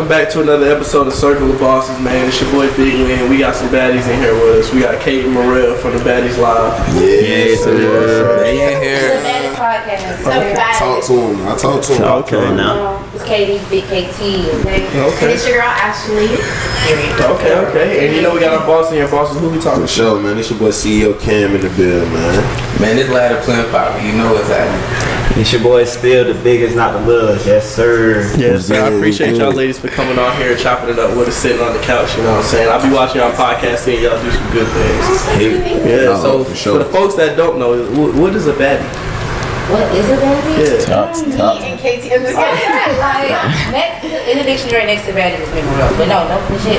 welcome back to another episode of Circle of Bosses, man. It's your boy Big Man. We got some baddies in here with us. We got Kate and Morel from the Baddies Live. Yes, sir. They in here. The Baddies podcast. Talk to him. I talk to him. Okay, now. It's Katie, Big KT, okay? Okay. And it's your girl, Ashley. Okay. And you know we got our boss in here. Bosses, who we talking For sure, man. It's your boy CEO Cam in the building, man. Man, this ladder playing power. You know what's happening. It's your boy Still, the biggest, not the littlest. Yes, sir. Yes, sir. I appreciate y'all ladies for coming on here and chopping it up with us, sitting on the couch, you know what I'm saying? I'll be watching y'all podcast, seeing y'all do some good things. Yeah, so for the folks that don't know, what is a baddie? What is a baddie? Yeah. Me and KT, I'm just kidding. Like, next, in the dictionary next to baddie is Memorial. But no shit.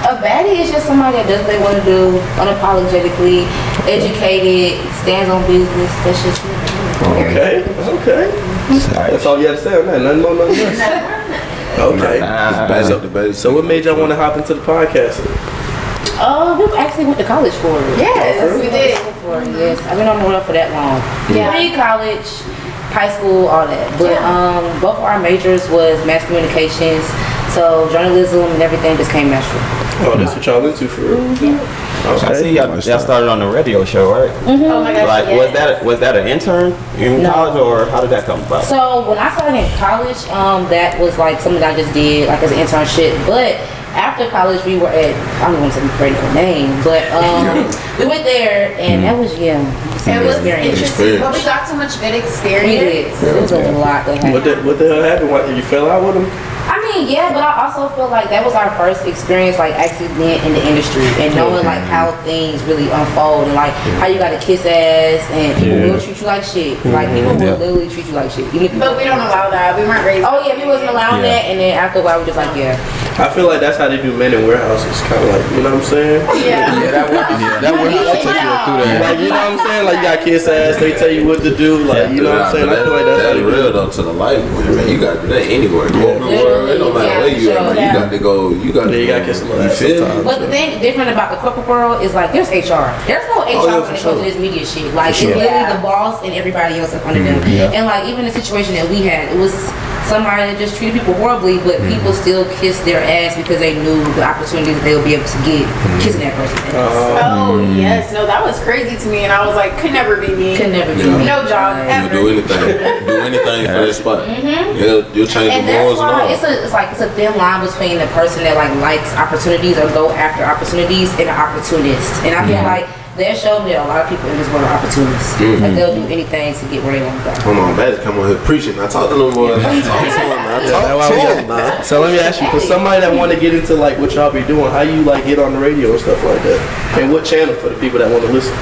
A baddie is just somebody that does what they want to do, unapologetically, educated, stands on business. That's just me. Okay. That's all you had to say on that. Nothing more, nothing less. Okay. So what made y'all want to hop into the podcast? We actually went to college for it. Yes, we did. Yes, I've been on the road for that long. Yeah. Pre-college, high school, all that. But both of our majors was mass communications, so journalism and everything just came natural. Oh, that's what y'all into for real? Okay. I see y'all started on the radio show, right? Mm-hmm. Oh my gosh, like, yes. was that an intern in college, or how did that come about? So when I started in college, that was like something that I just did like as an internship. But after college, we were at, I don't want to say the critical name, but we went there and that was It was interesting, but we got so much good experience. We did. It was a lot that happened. What the hell happened? What, you fell out with them? I mean, yeah, but I also feel like that was our first experience, like actually being in the industry and knowing like how things really unfold and like how you gotta kiss ass and people will treat you like shit. Like people will literally treat you like shit. But we don't allow that. We weren't raised. Oh yeah, we wasn't allowing that, and then after a while we just like I feel like that's how they do men in warehouses, kind of like, you know what I'm saying? Yeah. That warehouse took you through that. Like, you know what I'm saying? Like, you got kiss ass, they tell you what to do, like, you know what I'm saying? I feel like that's how they real do though to the life, man. You got to do that anywhere. Go to the world, it don't matter where you at, man. You got to go. You got to kiss a little ass feel sometimes. But the thing different about the corporate world is like there's HR. There's no HR when it comes to this media shit. Like it's literally the boss and everybody else up under them. And like even the situation that we had, it was somebody that just treated people horribly, but people still kissed their ass because they knew the opportunities they would be able to get kissing that person. Oh yes, no, that was crazy to me, and I was like, could never be me. Could never be me. No job ever. Do anything for that spot. You'll change and the morals and all. it's a thin line between the person that like likes opportunities or go after opportunities and an opportunist. And I feel like they're showing that a lot of people in this world are opportunists. Like they'll do anything to get where they want to go. Come on, Baddies, come on here preaching. I talk to them boys. So let me ask you, for somebody that want to get into like what y'all be doing, how you like get on the radio and stuff like that? And what channel for the people that want to listen?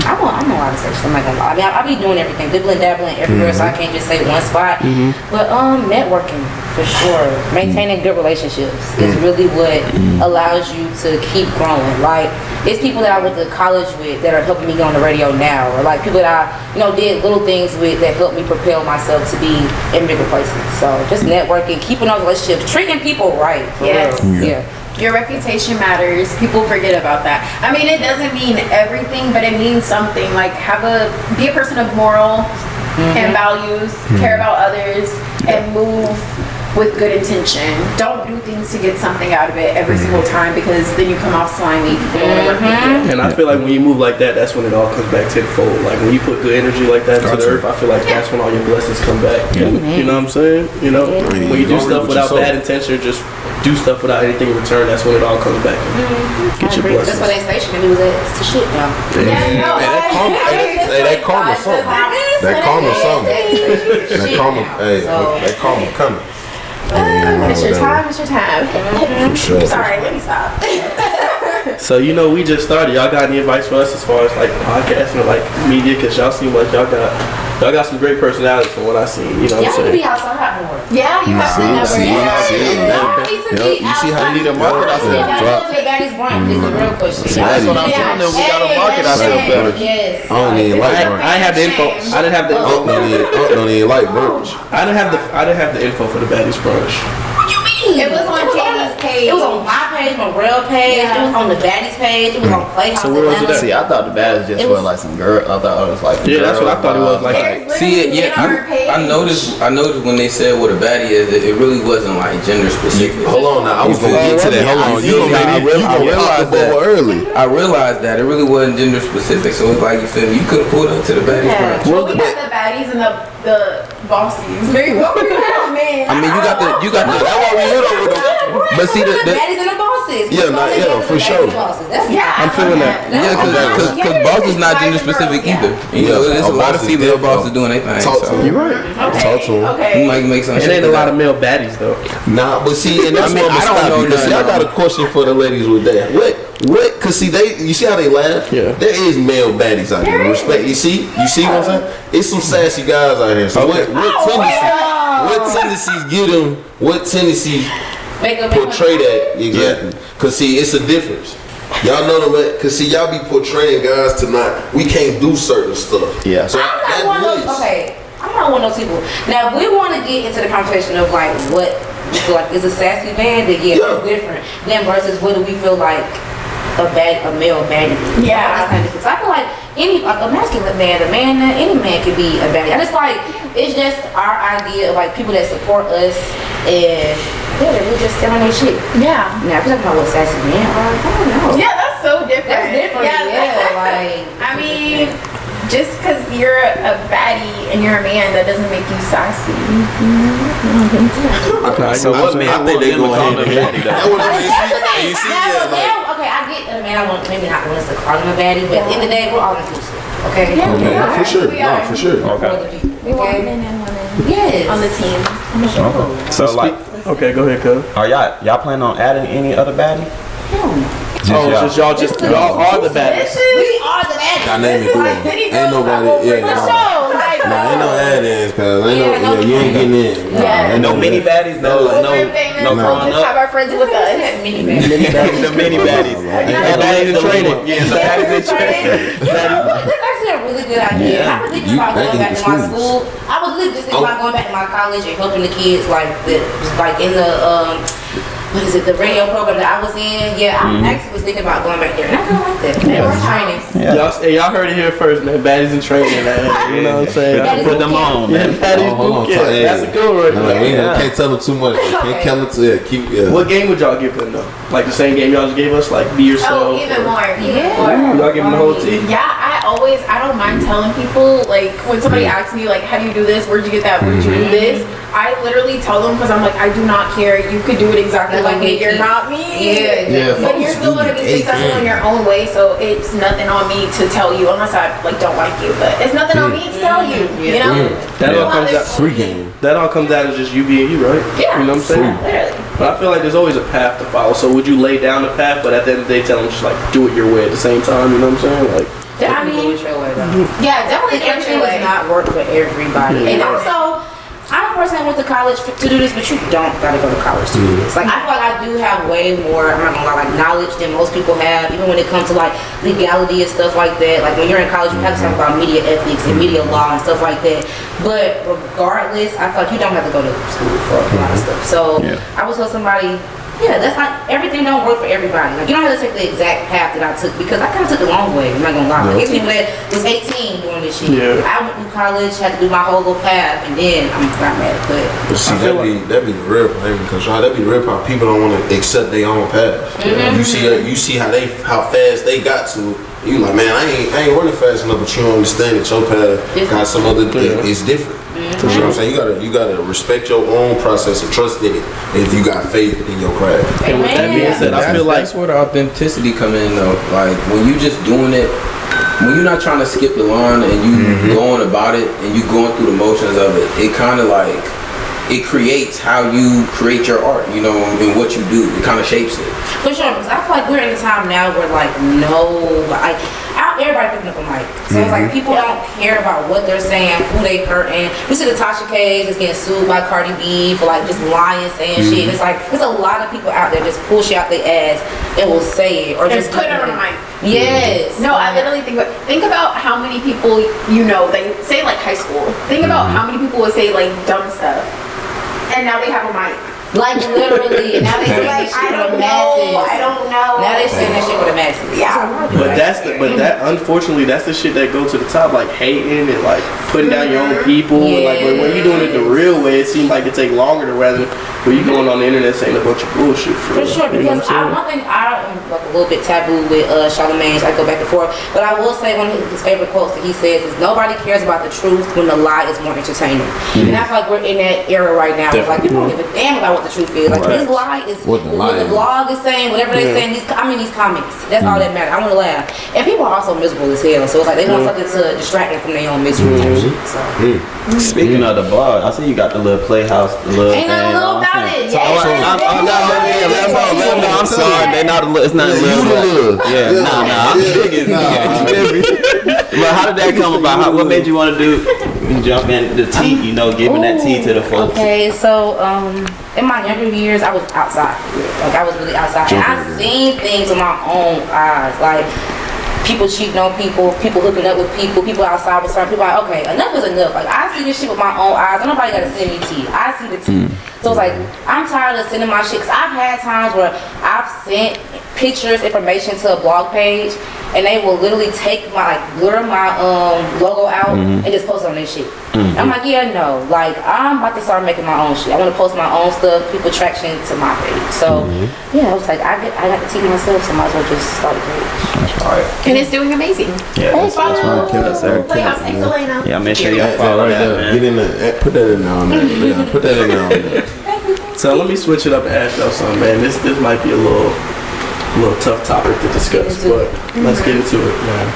I'm a lot of stuff. I'm not gonna lie. I mean, I be doing everything, dibbling, dabbling everywhere, so I can't just say one spot. But networking for sure, maintaining good relationships is really what allows you to keep growing. Like it's people that I went to college with that are helping me get on the radio now, or like people that I did little things with that helped me propel myself to be in bigger places. So just networking, keeping those relationships, treating people right. For real. Yeah. Your reputation matters. People forget about that. I mean, it doesn't mean everything, but it means something. Like be a person of moral and values, care about others, and move with good intention. Don't do things to get something out of it every single time, because then you come off slimy. People don't want to work with you. And I feel like when you move like that, that's when it all comes back tenfold. Like when you put good energy like that into the earth, I feel like that's when all your blessings come back. You know what I'm saying? You know, when you do stuff without bad intention, or just do stuff without anything in return, that's when it all comes back. Get your blessings. That's why that station that we was at is to shit now. That karma something. That karma coming. It's your time. Sure. Sorry, let me stop. So we just started. Y'all got any advice for us as far as like podcasting or like media? Cause y'all seem like y'all got some great personalities from what I seen. You know what I'm saying? Be outside more. Yeah, you have to You see how you need a market ourselves. Baddies brand is the real question. That's what I'm telling them. We gotta market ourselves better. Yes. I don't even like brunch. I have the info. I didn't have the info. Don't even like brunch. I didn't have the info for the Baddies brunch. It was on Katie's page. It was on my page. page, my Rail page, it was on the Baddies page, it was on Playhouse. So where was it at? See, I thought the Baddies just were like some girl. I thought it was like that's what I thought it was like. See it, yeah. I noticed when they said what a baddie is, it really wasn't like gender specific. Hold on now, I was gonna get to that. Hold on, I realized that it really wasn't gender specific, so it's like you feel me, you could have pulled up to the baddies. Yeah. Well, we had the baddies and the bossies. Maybe what were you man? I mean, you got the. That's why we hit over them. But see the Baddies and the bosses. Yeah, for sure. I'm feeling that. Yeah, because boss is not gender specific either. You know, there's a lot of female bosses doing their thing. Talk to You're right. Talk to him. Okay. You might make some It shit. ain't a lot of male baddies though. Nah, but see, and that's I mean, what I'm I don't stop know you. 'Cause see, I nothing got a question for the ladies with that. What? Cause see, you see how they laugh? Yeah. There is male baddies out there. Respect. You see what I'm saying? It's some sassy guys out here. So what tendencies get them? What tendencies portray that exactly? Cause see, it's a difference. Y'all know them, cause see, y'all be portraying guys to we can't do certain stuff. Yeah. So I'm not one of those. Okay, I'm not one of those people. Now, if we want to get into the conversation of like what we feel like is a sassy man, then it's different. Then versus what do we feel like a male baddie? Yeah. That's kind of different. So I feel like a masculine man, any man could be a baddie. And it's like it's just our idea of like people that support us and we're just telling their shit. Yeah. Now, if you're talking about what sassy men are, I don't know. Yeah, that's so different. That's different. Yeah, like I mean, just because you're a baddie and you're a man, that doesn't make you sassy. So what man would they go ahead and baddie though? You see, yeah, okay, I get that a man. I want maybe not want us to call him a baddie, but at the end of the day, we're all inclusive. Okay. yeah, for sure. We No, are. for sure. Okay. We want men and women Yes. on the team. So like, Okay, go ahead, cuz. are y'all planning on adding any other baddie? Y'all are the baddies. We are the baddies. Dynamic duo. Ain't nobody. Yeah, nah, ain't no add-ins, cause you ain't getting in. Yeah. No mini baddies, no growing Just have up. our friends with us. Mini baddies. The mini baddies. Baddies in training. Yeah, the baddies in training. That's actually a really good idea. I was thinking about going back to my school. I was really just thinking about going back to my college and helping the kids like in the what is it, the radio program that I was in. Yeah, I actually was thinking about going back there. And I kind of like that. Training. Y'all heard it here first, man. Baddies in training. You know what I'm saying? Put them on, man. Baddies boot camp. That's a good one. Can't tell them too much. Can't tell them to What game would y'all give them though? Like the same game y'all just gave us? Like be yourself? Oh, even more. Y'all give them the whole team? Yeah, I don't mind telling people, like, when somebody asks me, like, how do you do this? Where'd you get that? Where'd you do this? I literally tell them because I'm like, I do not care. You could do it exactly like me. You're not me. Yeah. But you're still going to be successful in your own way, so it's nothing on me to tell you, unless I, like, don't like you. But it's nothing on me to tell you, you know? That all comes out free game. That all comes out of just you being you, right? Yeah. You know what I'm saying? Literally. But I feel like there's always a path to follow. So would you lay down the path, but at the end of the day tell them just like do it your way at the same time? You know what I'm saying? Like. I mean, do it your way though. Yeah, definitely Everything your does way. not work for everybody. And also, I'm a person that went to college to do this, but you don't gotta go to college to do this. Like, I feel like I do have way more, I'm not gonna lie, like knowledge than most people have, even when it comes to like legality and stuff like that. Like when you're in college, you have to talk about media ethics and media law and stuff like that. But regardless, I feel like you don't have to go to school for a lot of stuff. So I was with somebody. Yeah, that's not, everything don't work for everybody. Like, you don't have to take the exact path that I took because I kind of took the long way. I'm not gonna lie. Like, it's people that was 18 doing this shit. Yeah. I went through college, had to do my whole little path, and then I got mad at it. But see, that'd be the real thing, because that'd be the real part. People don't want to accept their own path. You see how fast they got to. You like, man, I ain't running fast enough, but you don't understand that your path got some other thing. It's different. You know what I'm saying? You gotta respect your own process and trust in it if you got faith in your craft. And with that being said, I feel like that's where the authenticity come in though. Like when you just doing it, when you're not trying to skip the line and you going about it and you going through the motions of it, it kind of like it creates how you create your art, you know, and what you do. It kind of shapes it. For sure, because I feel like we're in a time now where everybody picking up a mic. So it's like people don't care about what they're saying, who they hurting. We see the Tasha K's is getting sued by Cardi B for like just lying, saying shit. It's like there's a lot of people out there just pull shit out their ass and will say it or just put it on a mic. Yes. No, I literally think about how many people you know, they say like high school. Think about how many people would say like dumb stuff. And now they have a mic. Like literally, now they say that shit for the masses. I don't know. Now they saying that shit for the masses. Yeah. But that unfortunately that's the shit that go to the top, like hating and like putting down your own people. And like when you doing it the real way, it seems like it take longer to rather when you going on the internet saying a bunch of bullshit. For sure, because one thing I'm like a little bit taboo with Charlamagne. I go back and forth, but I will say one of his favorite quotes that he says is nobody cares about the truth when the lie is more entertaining. And I feel like we're in that era right now. It's like people don't give a damn about what the truth is. Like this lie is what the blog is saying, whatever they're saying. These comments. That's all that matters. I want to laugh, and people are also miserable as hell. So it's like they want something to distract them from their own misery type shit. So. Speaking of the blog, I see you got the little playhouse, the little Ain't nothing little about it. I'm sorry, they not. It's not little. Yeah, nah. I'm big. But how did that come about? What made you want to do? Jump in the tea, giving that tea to the folks. Okay, so in my younger years, I was outside. Like I was really outside, and I seen things with my own eyes, like people cheating on people hooking up with people outside with certain people. Like, okay, enough is enough. Like I see this shit with my own eyes. Nobody gotta send me tea. I see the tea. So it's like I'm tired of sending my shit. Cause I've had times where I've sent pictures, information to a blog page, and they will literally take my blur my logo out and just post it on their shit. I'm like, yeah, no. Like I'm about to start making my own shit. I want to post my own stuff, people traction to my page. So yeah, I was like, I got to teach myself, so I might as well just start a page. That's right. And it's doing amazing. Yeah, that's right. Playhouse Excelena. Yeah, make sure y'all follow right that, there. man. Get in there. Put that in there on there. Yeah, put that in there on there. So let me switch it up and ask y'all something, man. This might be a little tough topic to discuss, but let's get into it, man.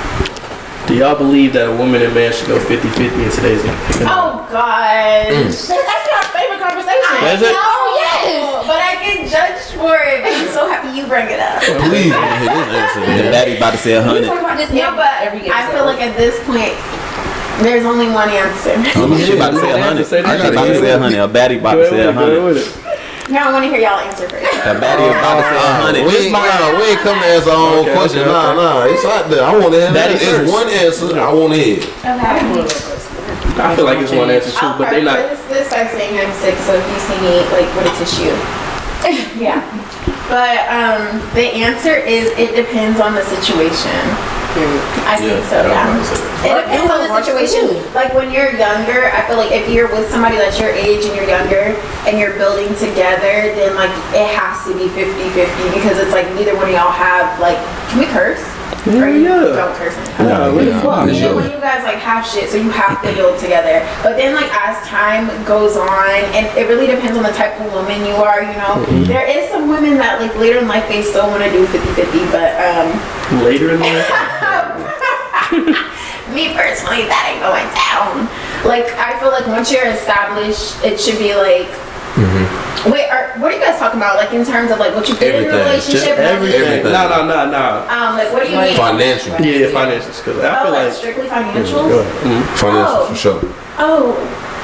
Do y'all believe that a woman and man should go 50-50 in today's economy? Oh gosh. That's our favorite conversation. Is it? Oh yes. But I get judged for it. But I'm so happy you bring it up. Please, man, hit this answer, The man. daddy about to say We 100. talk about this Yeah, but every I feel like at this point, there's only one answer. She about to say 100. She I about to say 100. A baddie about to say 100. Now I want to hear y'all answer first. A baddie about to say 100. We ain't come to answer our own question. okay. Nah. It's out there. I want to have that. It's first. one answer. I want to hear. I feel like it's one answer too, I'll but they not. preface this by saying I'm sick, so if you see me like with a tissue. Yeah. But the answer is it depends on the situation. I think so, yeah. It depends on the situation. Like when you're younger, I feel like if you're with somebody that's your age and you're younger and you're building together, then like it has to be 50-50 because it's like neither one of y'all have like, can we curse? Or you don't curse. Yeah, Well, even when you guys like have shit, so you have to build together. But then like as time goes on, and it really depends on the type of woman you are, There is some women that like later in life they still want to do 50-50, but Later in life? me personally, that ain't going down. Like I feel like once you're established, it should be like wait, what are you guys talking about? Like in terms of like what you get in a relationship? Everything. No. Like what do you mean? Financial. Yeah, finances. Cause I feel like strictly financial? Financial for sure. Oh.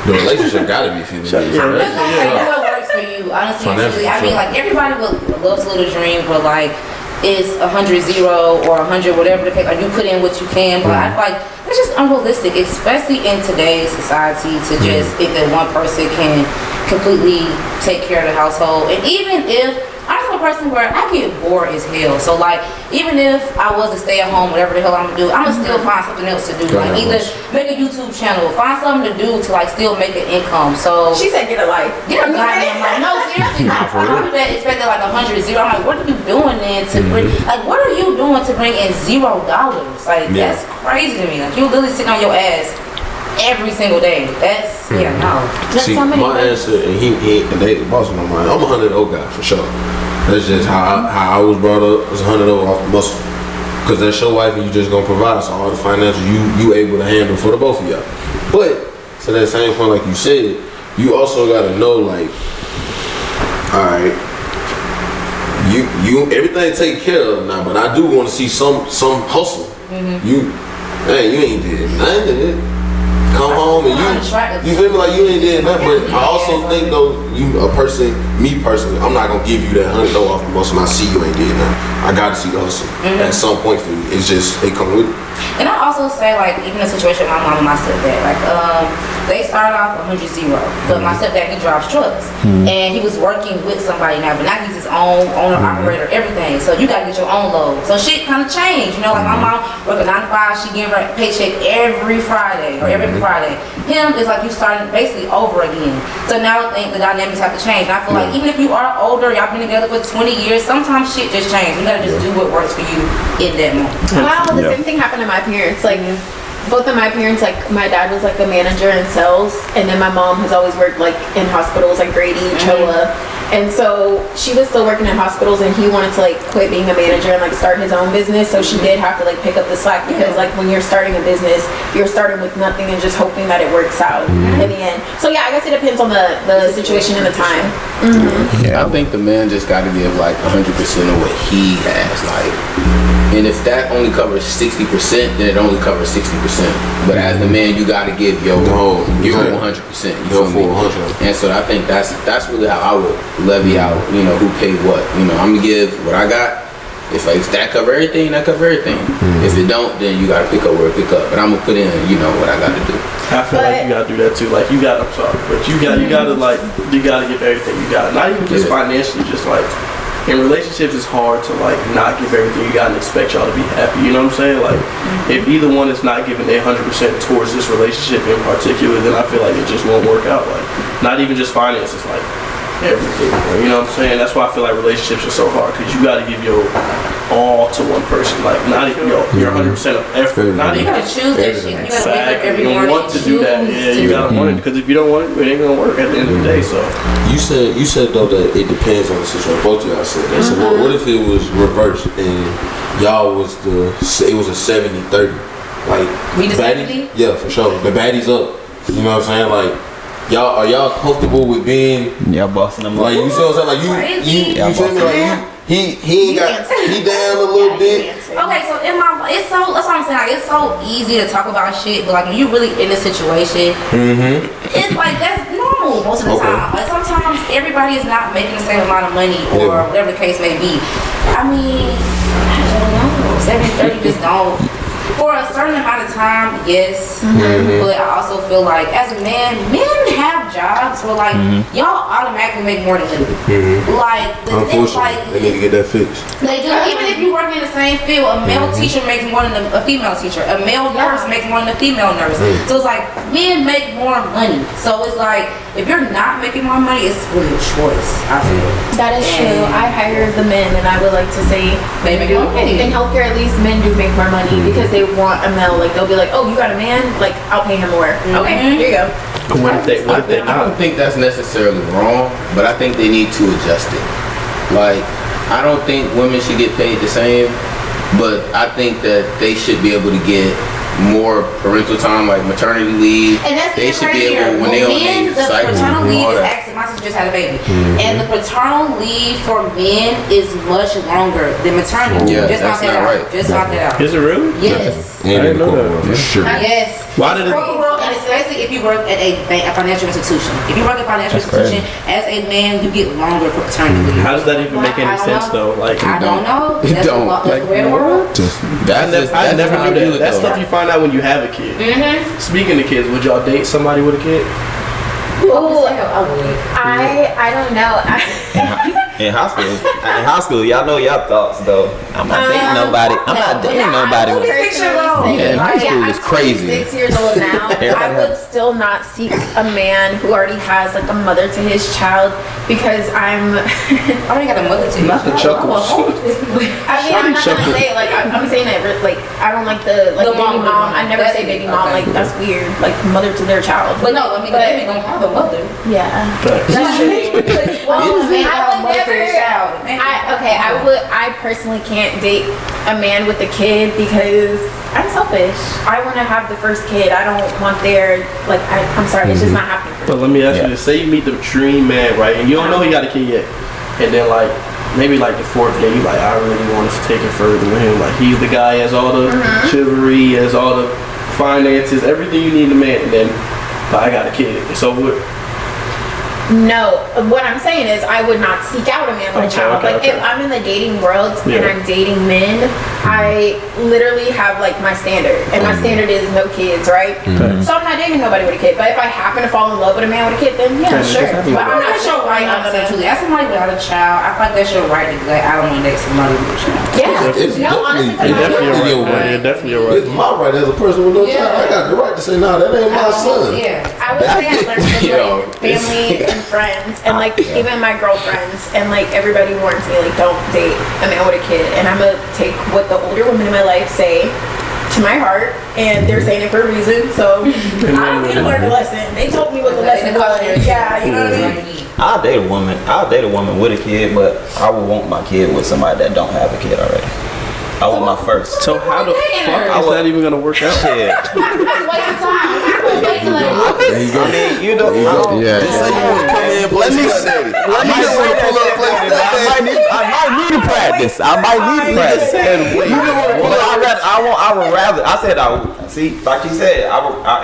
The relationship gotta be 50. That's what works for you, honestly. I mean, like everybody would love to live a dream, but like it's 100-0 or 100 whatever the case. Like you put in what you can, but I feel like that's just unrealistic, especially in today's society, to just think that one person can completely take care of the household. And even if I'm a person where I get bored as hell, so like even if I was to stay at home, whatever the hell I'm gonna do, I'm gonna still find something else to do. Like either make a YouTube channel, find something to do to like still make an income. So she said get a life. Get a goddamn life. No, seriously. Like, I'm that expecting like 100-0. I'm like, what are you doing then to bring? Like, what are you doing to bring in $0? Like that's crazy to me. Like you literally sitting on your ass every single day. That's no. See, my answer, and and they boss on mine. I'm a 100 guy for sure. That's just how I was brought up. It's 100 off the muscle. Cause that's your wife, and you just gonna provide. So all the financial you able to handle for the both of y'all. But to that same point, like you said, you also gotta know like, all right, you everything taken care of now. But I do want to see some hustle. You ain't did nothing. Come home and you feel me like you ain't did nothing. But I also think though, me personally, I'm not gonna give you that $100 off the most, and I see you ain't getting that. I gotta see the hustle at some point for you. It's just they come with it. And I also say, like, even the situation with my mom and my stepdad, like, they started off 100-0, but my stepdad, he drives trucks, and he was working with somebody now, but now he's his own owner, operator, everything. So you gotta get your own load. So shit kind of changed, you know. Like my mom working 9 to 5, she getting her paycheck every Friday or every Friday. Him is like you starting basically over again. So now I think the dynamics have to change. And I feel like even if you are older, y'all been together for 20 years, sometimes shit just changes. You gotta just do what works for you in that moment. Wow, the same thing happened to my parents. Like, both of my parents, like, my dad was like a manager in sales, and then my mom has always worked like in hospitals, like Grady, Choa. And so she was still working in hospitals, and he wanted to like quit being a manager and like start his own business. So she did have to like pick up the slack, because like when you're starting a business, you're starting with nothing and just hoping that it works out in the end. So yeah, I guess it depends on the situation and the time. I think the man just got to give like 100% of what he has, like, and if that only covers 60%, then it only covers 60%. But as the man, you got to give your 100%. You feel me? And so I think that's really how I would levy out, you know, who paid what. You know, I'm gonna give what I got. If that cover everything, that cover everything. If it don't, then you gotta pick up where it pick up. But I'm gonna put in, you know, what I gotta do. I feel like you gotta do that too. Like you gotta give everything you got. Not even just financially, just like in relationships, it's hard to like not give everything you got and expect y'all to be happy. You know what I'm saying? Like if either one is not giving their 100% towards this relationship in particular, then I feel like it just won't work out. Like not even just finances, like everything. You know what I'm saying? That's why I feel like relationships are so hard, because you gotta give your all to one person. Like not even your 100% of effort. Not even. You gotta choose that shit. You gotta wake up every You morning. want to do that. Yeah, you gotta want it, because if you don't want it, it ain't gonna work at the end of the day. So you said though that it depends on the situation. Both of y'all said that. So what if it was reversed and y'all was it was a 70-30? Like We the Baddies? Yeah, for sure. The Baddies up. You know what I'm saying? Like are y'all comfortable with being bossing them up? like, you see what I'm saying? Like you feel me? Like he down a little bit. Okay, so that's what I'm saying. Like, it's so easy to talk about shit, but like when you really in the situation, it's like that's normal most of the time. Like sometimes everybody is not making the same amount of money or whatever the case may be. I mean, I don't know. 70-30 just don't. For a certain amount of time, yes, but I also feel like as a man, men have jobs where like y'all automatically make more than women. Like unfortunately, they need to get that fixed. They do. Even if you work in the same field, a male teacher makes more than a female teacher. A male nurse makes more than a female nurse. So it's like men make more money. So it's like if you're not making more money, it's really a choice. I feel that is true. I hire the men, and I would like to say they make more money. In healthcare, at least men do make more money because they want a male. Like they'll be like, "Oh, you got a man? Like I'll pay him more." Okay, here you go. What if they I don't think that's necessarily wrong, but I think they need to adjust it. Like, I don't think women should get paid the same, but I think that they should be able to get more parental time, like maternity leave. And that's they should be able, when they on the paternal leave is actually, my sister just had a baby, and the paternal leave for men is much longer than maternity leave. Yeah, just that's found that not out. Right. Just found that out. Is it really? Yes. And in the corporate world, for sure. Yes. Why did it? And especially if you work at a financial institution. If you work at a financial institution, as a man, you get longer for paternity leave. How does that even make any sense though? Like I don't know. It That's don't. That's the way of the world. I never knew that. That's stuff you find out when you have a kid. Speaking of kids, would y'all date somebody with a kid? Oh, I don't know. In high school, y'all know y'all thoughts though. I'm not dating nobody. I'm not dating nobody. In high school was crazy. 6 years old now. I would still not seek a man who already has like a mother to his child because I'm. I already got a mother to Not the chuckles. I mean, I'm not gonna say it like I'm saying it like I don't like the baby mom. I never say baby mom. Like that's weird. Like mother to their child. But no, I mean, the baby don't have a mother. Yeah. That's true. Well, I would never. I personally can't date a man with a kid because I'm selfish. I want to have the first kid. I don't want their I'm sorry, it's just not happening for me. But let me ask you this: say you meet the dream man, right, and you don't know he got a kid yet, and then like maybe like the fourth day, you like I really want to take it further with him. Like he's the guy, has all the chivalry, has all the finances, everything you need in a man, and then I got a kid. It's over with. No, what I'm saying is I would not seek out a man with a child. If I'm in the dating world and I'm dating men, I literally have like my standard, and my standard is no kids, right? So I'm not dating nobody with a kid. But if I happen to fall in love with a man with a kid, then yeah, sure. But I'm not sure why I'm gonna. As somebody without a child, I feel like that's your right to be like, I don't want to date somebody with a child. Yeah, honestly, You're definitely your right. It's my right as a person with no child. I got the right to say, nah, that ain't my son. I would say I learned from like family and friends and like even my girlfriends and like everybody warns me like don't date a man with a kid, and I'm gonna take what the older women in my life say to my heart, and they're saying it for a reason, so I don't need to learn a lesson. They told me what the lesson was. Yeah, you know what I mean? I'll date a woman with a kid, but I would want my kid with somebody that don't have a kid already. I want my first. So how the fuck is that even gonna work out? Yeah. There you go. I mean, you know, Yeah. Just say you want to come in and play stepdaddy. I might need to practice. I would rather. I said I would. See, like you said,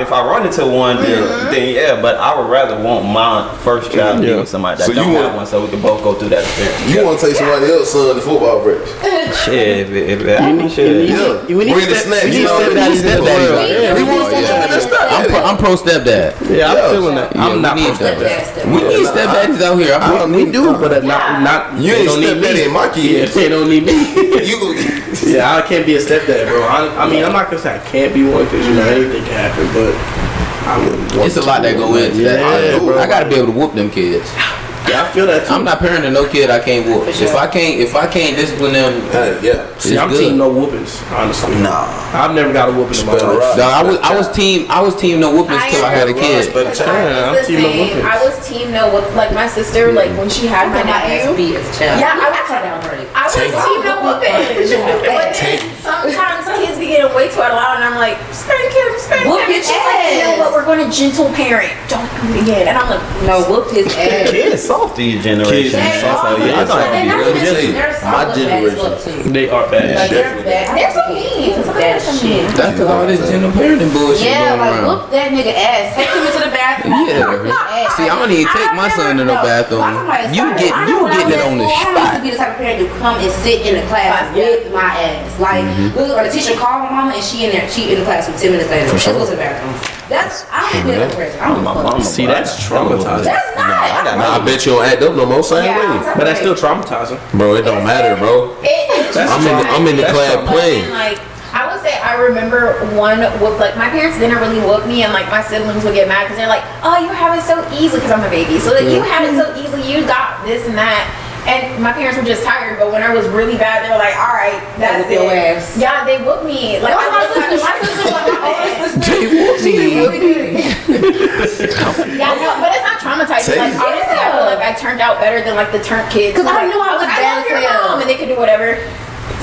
if I run into one, then yeah. But I would rather want my first child to be with somebody that don't have one, so we can both go through that experience. You want to take somebody else's son to football practice? Shit, We need stepdaddy. I'm pro stepdad. Yeah, I'm feeling that. I'm not pro stepdad. We need stepdaddies out here. We do, but not. You ain't stepdaddy in my kids. They don't need me. Yeah, I can't be a stepdad, bro. I mean, I'm not gonna say I can't be one because anything can happen, but I wouldn't. It's a lot that go into that. I gotta be able to whoop them kids. Yeah, I feel that too. I'm not parenting no kid I can't whoop. If I can't discipline them, See, I'm team no whoopings, honestly. Nah, I've never got a whooping in my life. No, I was team no whoopings till I had a kid. I'm team no whoopings. I was team no whoop. Like my sister, like when she had my nephew. Yeah, I was team no whoopings. But then sometimes kids be getting way too out loud, and I'm like, spank him. And she's like, you know what? We're going to gentle parent. Don't do it again. And I'm like, no, whoop his ass. Kids soft these generations. My generation. They are bad. they're so mean. That's because all this gentle parenting bullshit Yeah, going like around. whoop that nigga ass. Take him into the bathroom. Yeah. See, I don't even take my son to no bathroom. You getting it on the I used to spot. be the type of parent to come and sit in the class with my ass. Like, or the teacher called my mama and she in the class for 10 minutes later. She goes to the bathroom. I don't feel that pressure. I don't See, that's traumatizing. That's not. I bet you don't act up no more. Same way. But that's still traumatizing. Bro, it don't matter, bro. I'm in the class playing. Like, I would say I remember one whoop, like my parents didn't really whoop me, and like my siblings would get mad because they're like, oh, you have it so easy because I'm a baby. So like you have it so easily, you got this and that. And my parents were just tired, but when I was really bad, they were like, all right, that's it. Your ass. Yeah, they whooped me. Like my sister They whooped me. Yeah, no, but it's not traumatizing. Like honestly, I feel like I turned out better than like the turnt kids. Because I knew I was bad as hell. And they could do whatever.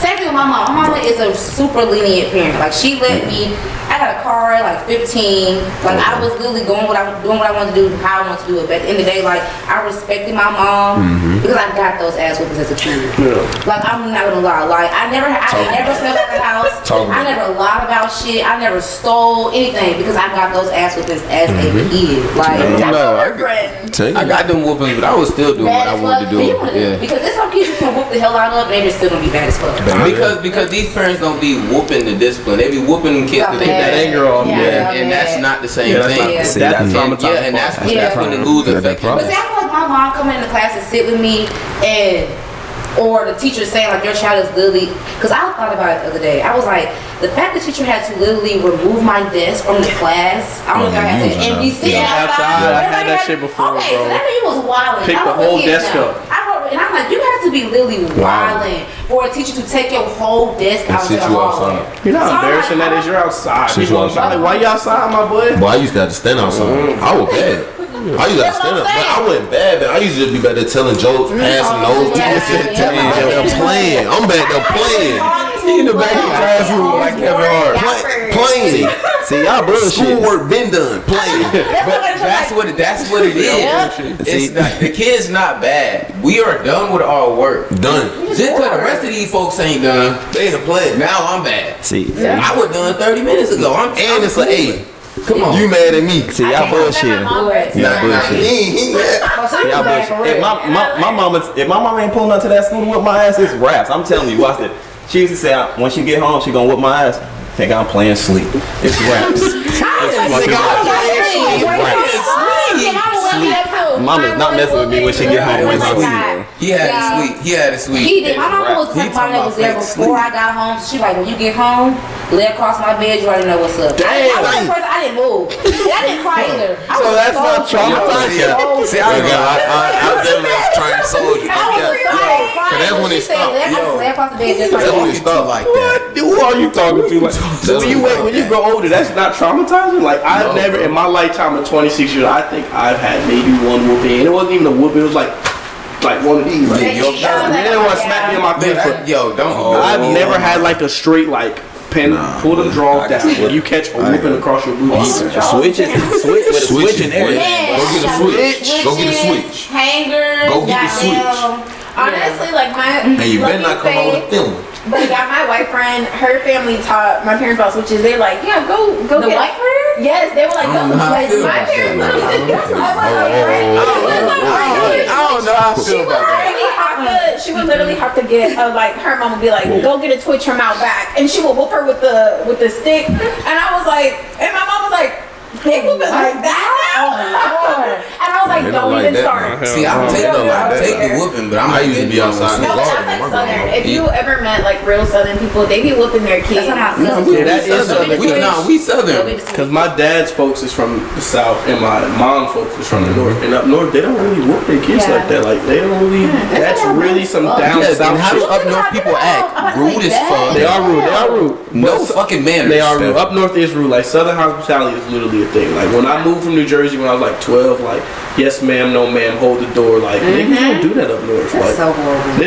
Same thing with my mom. My mama is a super lenient parent. Like she let me. I got a car at like 15. Like I was literally doing what I wanted to do, how I wanted to do it. But at the end of the day, like I respected my mom because I got those ass whoopings as a kid. Yeah. Like I'm not gonna lie. Like I never slept at the house. I never lied about shit. I never stole anything because I got those ass whoopings as a kid. Like I got them whoopings, but I was still doing what I wanted to do. Yeah. Because there's some kids you can whoop the hell out of, and they're just still gonna be bad as fuck. Because these parents don't be whooping the discipline. They be whooping them kids to get that anger off. And that's not the same thing. That's traumatizing. And that's when the lose effect. But see, I feel like my mom coming into class and sit with me or the teacher saying like your child is literally, because I thought about it the other day. I was like, the fact the teacher had to literally remove my desk from the class. I don't know if I had that. And be sitting outside. I had that shit before, okay, bro. So that mean you was wilding. Pick the whole desk up. And I'm like, you have to be literally wilding for a teacher to take your whole desk out to the hallway. You're not embarrassing that is you're outside. People like, why you outside, my boy? Boy, I used to have to stand outside. I was bad. I used to have to stand up, but I wasn't bad. But I used to be back there telling jokes, passing those. I'm playing. I'm back there playing. In the back of the classroom like Kevin Hart. Playing. See, y'all bullshit. Schoolwork been done. Playing. But that's what it is. It's not, the kid's not bad. We are done with our work. Done. Just because the rest of these folks ain't done. They ain't playing. Now I'm bad. See, I was done 30 minutes ago. And it's an A. Come on. You mad at me? See, y'all bullshitting. Y'all bullshitting. He mad. Y'all bullshitting. If my mama ain't pulling up to that school to whip my ass, it's raps. I'm telling you, watch it. She used to say when she get home, she gonna whip my ass. Think I'm playing sleep. It's raps. Mama's not messing with me when she get home. He had it sweet. He did. My mama was somebody that was there before I got home. She like, when you get home, lay across my bed, you already know what's up. Damn. I didn't move. And I didn't cry either. So that's not traumatizing. See, I definitely was trying to soldier. That's when it stopped. Lay across the bed just like That's when it stopped like that. Who are you talking to? Like, so when you grow older, that's not traumatizing. Like I've never in my lifetime of 26 years, I think I've had maybe one whooping, and it wasn't even a whooping. It was like one of these. Like, they didn't want to smack me in my face. I've never had like a straight like pen, pull them drawers down, and you catch a whooping across your boots. Switch in there. Go get a switch. Go get a switch. Hangers. Go get the switch. Honestly, like my. And you better not come out with a film. But yeah, my white friend, her family taught my parents about switches. They're like, yeah, go The get white friend? Yes, they were like, go switch. My parents literally just I don't know how I feel about that. She would literally have to get like her mom would be like, go get a twitch from out back, and she would whoop her with the stick. And I was like, and my mom was like, they whoop it like that now? And I was like, don't even start. See, I'll take the whooping, but I used to be outside. No, but that's like Southern. If you ever met like real Southern people, they be whooping their kids. That's not Yeah, that is Southern. We Southern. Because my dad's folks is from the South and my mom's folks is from the North. And up North, they don't really whoop their kids like that. Like, they don't really, that's really some down South And how do shit. up North people act? Rude as fuck. They are rude. No fucking manners. They are rude. Up North is rude. Like, Southern hospitality is literally a thing. Like, when I moved from New Jersey when I was like 12, like, yes ma'am, no ma'am, hold the door. Like, niggas don't do that up North. That's Like, so horrible.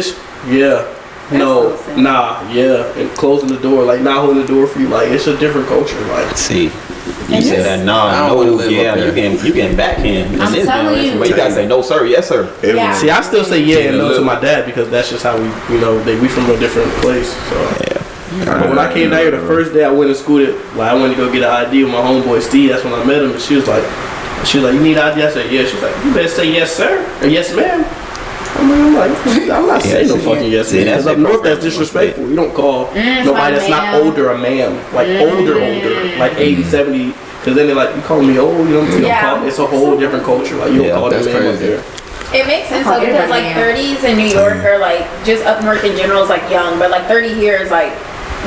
And closing the door, like not holding the door for you, like it's a different culture. Like, See, you said that you can backhand in this generation, but you gotta say no sir, yes sir. Yeah. see, I still say yeah and no to my dad because that's just how we from a different place. So But when I came down here the first day I went to school, I went to go get an ID with my homeboy Steve. That's when I met him, and she was like, you need ID? I said, yeah. She was like, you better say yes sir or yes ma'am. I'm not saying no fucking yes ma'am. Because up north that's disrespectful. You don't call nobody that's not older a ma'am. Like older, like 80, 70. Because then they're like, you calling me old? You don't call. It's a whole different culture. Like you don't call them ma'am up there. It makes sense though because like 30s in New York are like just up north in general is like young, but like 30 here is like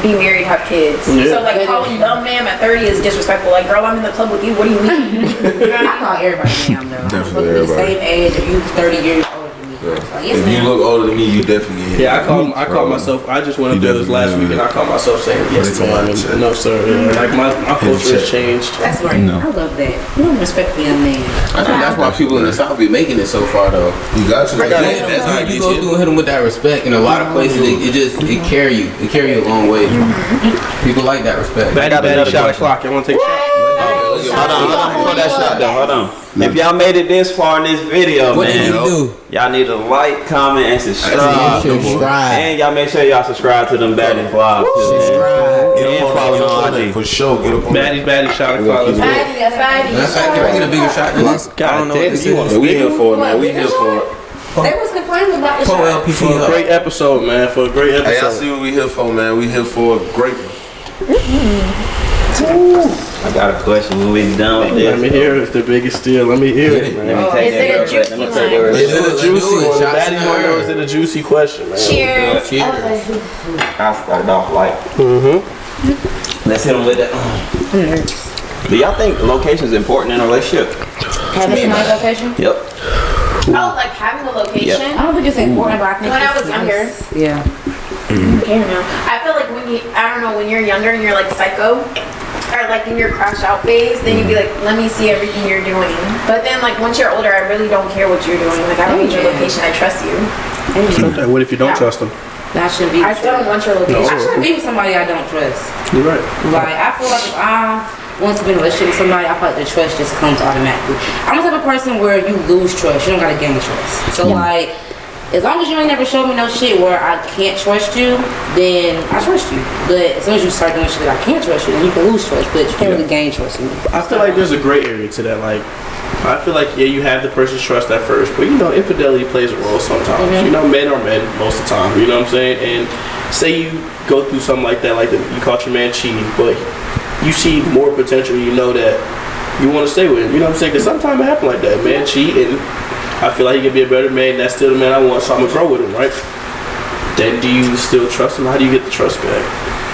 be married, have kids. Yeah. So like calling dumb ma'am at 30 is disrespectful. Like, girl, I'm in the club with you. What do you mean? I call everybody ma'am though. Definitely I'm the everybody. same age if you 30 years older than me. Like, yes, If you look older than me, you definitely. Yeah, I call myself. I just went up there this last week and I call myself saying yes ma'am and no sir. Yeah, like my culture has changed. That's right. I love that. You don't respect the young man. I think that's why people in the South be making it so far though. You got to. That's how you go through and hit them with that respect. In a lot of places, it carry you a long way. People like that respect. Baddies shot o'clock. You want to take a shot? Hold on, before that shot though, hold on. If y'all made it this far in this video, What man, did you do? y'all need to like, comment, and subscribe. And y'all make sure y'all subscribe to them Baddies vlogs. Get And follow me on IG. for sure. Get up on Baddies shot o'clock. Let's go. That's Matter of fact, can I get a bigger shot than this? I don't know what this is. We here for it, man. We here for it. They was complaining about the Pull shot. LPP For a up. great episode, man. For a great Hey, I episode. see what we here for, man. We here for a great one. I got a question when we done with Let me this. hear it. It's the biggest steal. Let me hear it, man. Let me take Is it a that juicy Let me one? take that Is it a juicy do it. one? Shots Baddies in the want to know, air. is it a juicy question, man? Cheers. I started off light. Let's hit them with that. Do y'all think location is important in a relationship? Having somebody's location? Yep. Oh, like having a location? I don't think it's important, but I think When I it's was younger. nice. Yeah. Okay, no. I feel like when you're younger and you're like psycho, or like in your crash out phase, then you'd be like, let me see everything you're doing. But then like once you're older, I really don't care what you're doing. Like I don't need your location. I trust you. Okay, what if you don't trust them? I shouldn't be. I still don't want your location. I shouldn't be with somebody I don't trust. You're right. Like, I feel like if I want to be in a relationship with somebody, I feel like the trust just comes automatically. I'm the type of person where you lose trust, you don't gotta gain trust. So like, as long as you ain't never showed me no shit where I can't trust you, then I trust you. But as soon as you start doing shit that I can't trust you, then you can lose trust. But you can't really gain trust in me. I feel like there's a gray area to that. Like, I feel like, yeah, you have the person's trust at first, but you know, infidelity plays a role sometimes. You know, men are men most of the time. You know what I'm saying? And say you go through something like that, like you caught your man cheating, but you see more potential. You know that you want to stay with him. You know what I'm saying? Because sometimes it happens like that. Man cheat, and I feel like he can be a better man. That's still the man I want, so I'm gonna grow with him, right? Then do you still trust him? How do you get the trust back?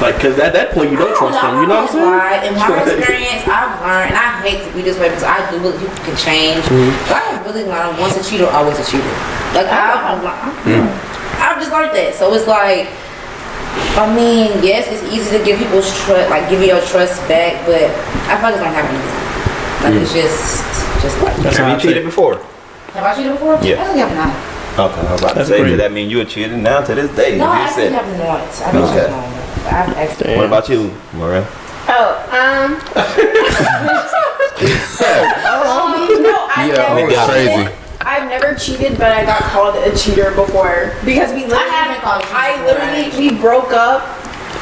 Like, cause at that point you don't trust him. You know what I'm saying? In my experience, I've learned, and I hate to be this way because I do believe people can change. But I have really learned once a cheater, always a cheater. Like I've just learned that. So it's like, I mean, yes, it's easy to give people's trust, like give your trust back, but I feel like it's gonna happen again. Like it's just like. Have you cheated before? Have I cheated before? Yeah. I think I've not. Okay, I was about to say, does that mean you a cheater now to this day? No, I actually have not. I don't know. What about you, Maria? I've never cheated, but I got called a cheater before because we broke up,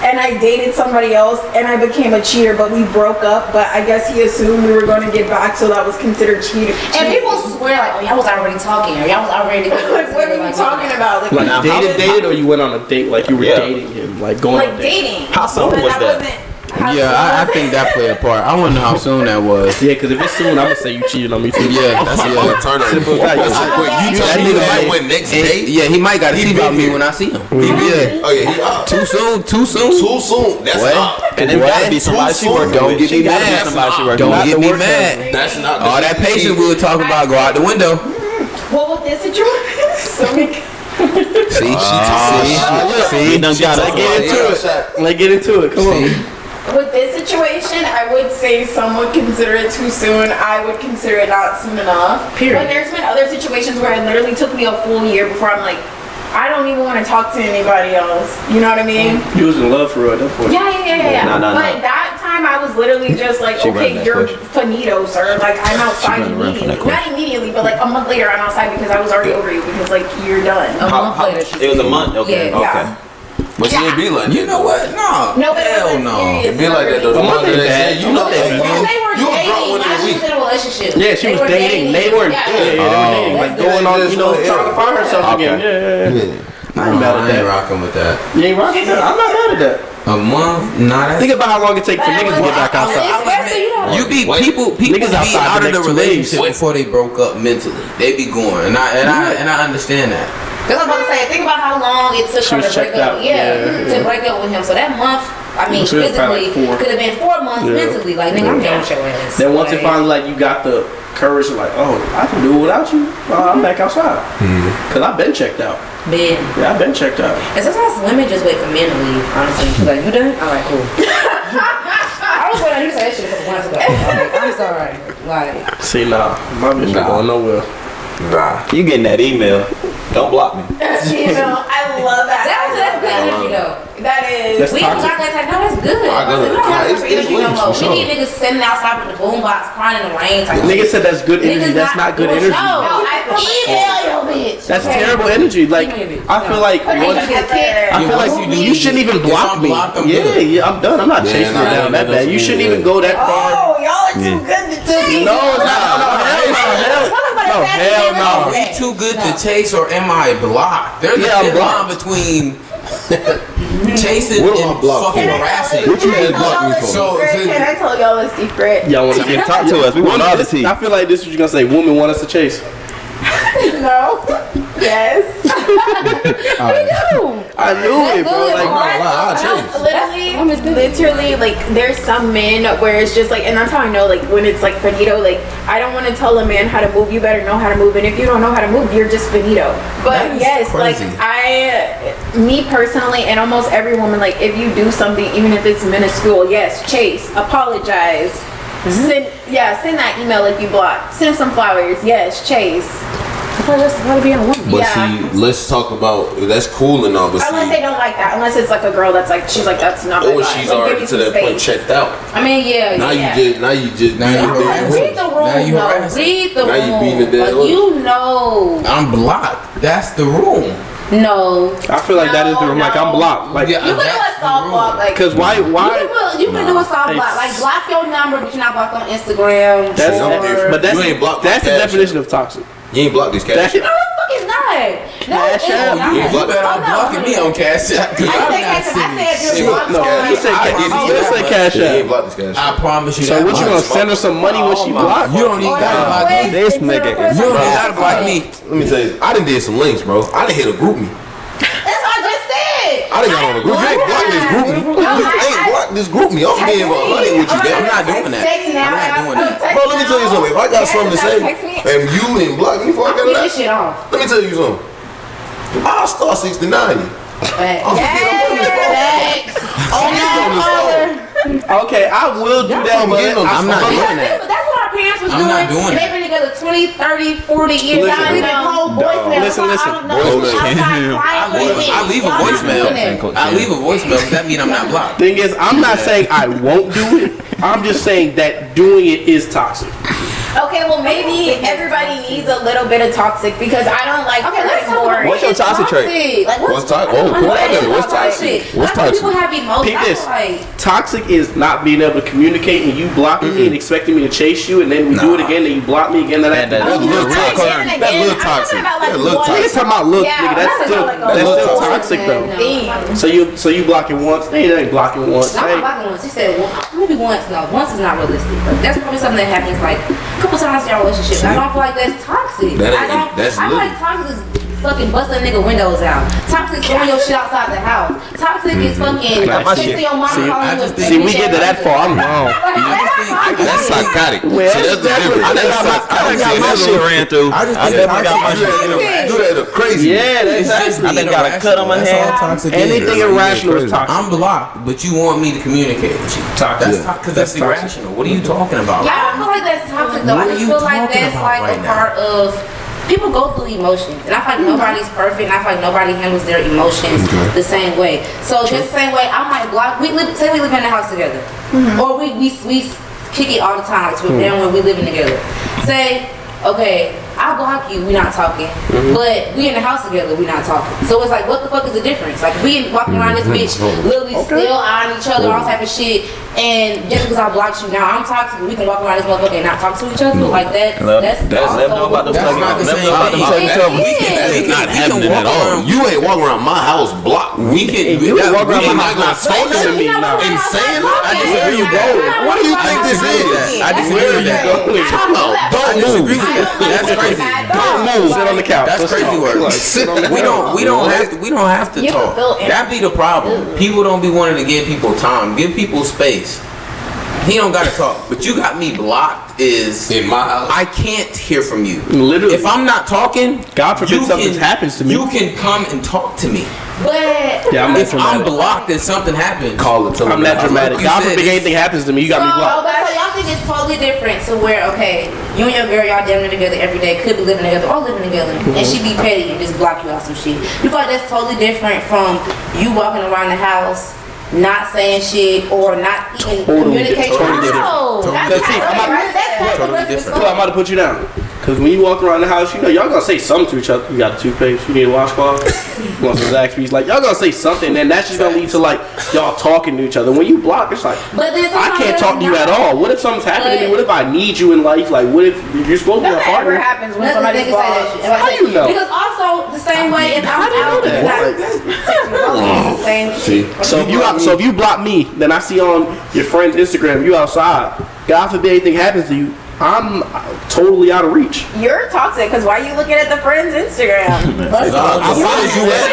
and I dated somebody else, and I became a cheater. But we broke up. But I guess he assumed we were going to get back, so that was considered cheating. And people swear like, "Oh, y'all was already talking, or y'all was already." Like, what are you talking about? Like dated, or you went on a date, like you were dating him, like going on a date. Dating. How soon was that? I think that played a part. I want to know how soon that was. Yeah, because if it's soon, I'm gonna say you cheated on me too. Yeah, that's a turn on. Simple as that. You tell me that went next day. Yeah, he might got to see about me when I see him. Yeah. Oh yeah, he up. Too soon. Too soon. That's up. And then gotta be somebody she working Don't with. get me mad. Don't get me mad. That's not. All that patience we were talking about go out the window. Well, with this situation, See, We done got Let's get into it. Come on. with this situation, I would say some would consider it too soon. I would consider it not soon enough. Period. But there's been other situations where it literally took me a full year before I'm like, I don't even want to talk to anybody else. You know what I mean? You was in love for real at that point. Yeah. No. But that time I was literally just like, okay, you're finito, sir. Like, I'm outside immediately. Not immediately, but like a month later, I'm outside because I was already over you because like you're done. A month later, It was a month. Okay. Yeah. Okay. But see, it be like, you know what? No, but it hell wasn't no. serious. it be like that though. A month ain't bad. You know, They were you was drunk dating, one not in a she week. was in a relationship. Yeah, she was dating. They weren't. Yeah. They were dating. Like going on, you know, trying to find herself again. Yeah. I ain't rocking with that. You ain't rocking that. I'm not mad at that. A month? Nah, Think about how long it takes for niggas to get back outside. You be people Niggas be outside out the of the next 2 relationship days. before they broke up mentally. They be going, and I understand that. Because I'm about to say, think about how long it took She her was to break checked up. out. To break up with him. So that month, I mean, She was probably physically, like 4. could have been 4 months mentally. Like, nigga, I'm down with your ass. Then once it finally like you got the courage to like, oh, I can do it without you. I'm back outside. Cause I've been checked out. Man. Yeah, I've been checked out. And sometimes women just wait for men to leave, honestly. She's like, you done? Alright, cool. I was waiting on you to say that shit a couple months ago. Like, I'm sorry. Like, See, nah, my bitch ain't going nowhere. Nah. You getting that email? Don't block me. You know, I love that. that's good energy though. That is. That's We even toxic. got that type. No, that's good. I got it. We don't have Nah, for it's energy no lit, more. for We need niggas sitting outside with the boombox crying in the rain. Type Nigga said that's good energy. Niggas That's not good doing energy. show. No, I Email your bitch. That's Okay. terrible energy. Like, I feel like you shouldn't even block me. Yeah, I'm done. I'm not chasing her down that bad. You shouldn't even go that far. Oh, y'all are too good to chase. No, hell no. Are we too good to chase, or am I blocked? There's a I'm thin line blocked. between chasing What am I and blocked fucking for? harassing. What you been blocking me for? Can I tell y'all a secret? Y'all want to Talk to us. We want all the tea. I feel like this is what you're gonna say. Women want us to chase. No. Yes. I knew it, bro. Like, I'll change. Literally, like, there's some men where it's just like, and that's how I know, like, when it's like finito, like, I don't want to tell a man how to move, you better know how to move, and if you don't know how to move, you're just finito. But That is yes, crazy. like, me personally, and almost every woman, like, if you do something, even if it's minuscule, yes, chase, apologize, send that email if you block, send some flowers, yes, chase. That's how to be a woman. But Yeah. see, let's talk about that's cool and all, but Unless they see, don't like that. Unless it's like a girl that's like, she's like, that's not my or vibe. she's Like, already give me to some that point space. checked out. I mean, yeah. Now yeah. you Read just the Now room, you Read the harassing. room. Now you Read the being a room. dead Like, you know. I'm blocked. that's the rule. No. I feel like that is the room. Like I'm blocked. Like You can do a soft block, like. Cause why? You can do a soft block, like block your number, but you're not blocked on Instagram. That's or, but that's You ain't blocked that's the my cash definition of toxic. You ain't blocked this cash. No, the fuck is not. No, it's App. not. You ain't blocked You better Oh, not no. blocking me on Cash App. 'Cause I I'm said not cash. I said sending you're shit. No, you say cash You ain't app. blocked this cash. I promise you So that what you much. gonna send her some money when she blocked? You don't even gotta block me. This nigga is You don't even gotta block me. Let me tell you, I done did some links, bro. I done hit a group me. That's what I just said. I done got on a group. You ain't blocked this group me. You ain't blocked this group me. I'm being 100 with you, I'm gang. not doing that. I'm not doing that. Bro, let me tell you something. If I got something to say, and you didn't block me before I got Get this that, shit off. let me tell you something. I'll start 69. Okay, I will do that, but I'm not doing that. That's what our parents was I'm doing. not doing and they've been together 20, 30, 40 years. Listen. Now they been whole voicemail. Listen. I leave a voicemail. I leave a voicemail. Does that mean I'm not blocked? Thing is, I'm not saying I won't do it. I'm just saying that doing it is toxic. Okay, well maybe everybody needs a little bit of toxic because I don't like. Okay, let's talk boring. about What's your toxic trait? Like, What's toxic? Oh, put it out there. What's toxic? What's Like, toxic? People have emotions. Peep this. Like, Toxic is not being able to communicate and you blocking me and expecting me to chase you, and then we do it again and you block me again. That's That's a little toxic. That's a little toxic. That's a little Nigga toxic. talking about look, Yeah, nigga. That's I'm still talking about, like, still a toxic though. Thing. So you block it once, they ain't blocking once. not Hey, blocking once. He said, well, maybe once. No, once is not realistic. But that's probably something that happens like a couple times in your relationship. I don't feel like that's toxic. That I ain't- don't. that's I feel like toxic is fucking busting nigga windows out. Toxic is throwing your shit outside the house. Toxic is fucking Got my shit to shit. your mom calling I you just a think- see, we get to that far. I'm wrong. That's psychotic. Well, See, that's the difference. I done got my shit ran through. I just I think definitely got my toxic shit. Do that crazy. Yeah, that's I done got a cut on my That's all hand. toxic anything is. irrational is toxic. I'm blocked, but you want me to communicate with you. Toxic. Because that's That's toxic. irrational. What are you talking about? Yeah, I don't feel like that's toxic though. What I are just you feel like talking that's about like right a now? part of people go through emotions, and I feel like nobody's perfect. And I feel like nobody handles their emotions the same way. So just the same way, I might block. Say we live in the house together, or we kick it all the time, like to a damn when we living together. Say, okay, I block you, we not talking, but we in the house together, we not talking. So it's like, what the fuck is the difference? Like we walking around this bitch, literally still eyeing each other, all type of shit, and just because I blocked you, now I'm toxic, but we can walk around this motherfucker and not talk to each other like that. That's Let me know about them That's not the tugging. Let me same know about them thing. tugging trouble. That is not happening at all. You ain't walking around my house blocked. We can. You that- walk around we my not house gonna not talking to me now. And saying that? I disagree with that. What do you think this is? I disagree with that. Don't disagree move. with that. That's crazy. Don't move. Sit on the couch. That's Let's crazy talk. work. Like, sit on the couch. We don't have to You have to talk. feel That be the problem. People don't be wanting to give people time. Give people space. He don't gotta talk, but you got me blocked. Is In my house. I can't hear from you. Literally. If I'm not talking, God forbid you something can- happens to me. You can come and talk to me. But Yeah, I'm that If I'm dramatic. blocked and something happens, Call it. I'm that dramatic. You God said forbid it's- anything happens to me, you got me blocked. but so y'all think it's totally different to where, okay, you and your girl, y'all damn near together every day, could be living together or living together, and she be petty and just block you out some shit. You feel like that's totally different from you walking around the house, not saying shit, or not even communicating. totally different. No, that's Because see, I'm about- Totally different. So I'm about to put you down. Because when you walk around the house, you know, y'all gonna say something to each other. You got a toothpaste, you need a washcloth, you want some Zaxby's. Like, y'all gonna say something, and that's just gonna lead to, like, y'all talking to each other. When you block, it's like, But then I can't talk to you at all. What if something's happening to me? But- What if I need you in life? Like, what if you're supposed to be a Nothing ever partner? happens when Nothing, somebody's they can say that blocked. shit. And I How say- you know? Because also the same way if I'm How do you know out, that? it's the same shit. So if you block me, then I see on your friend's Instagram you outside. God forbid anything happens to you, I'm totally out of reach. You're toxic because why are you looking at the friend's Instagram? Where is you at?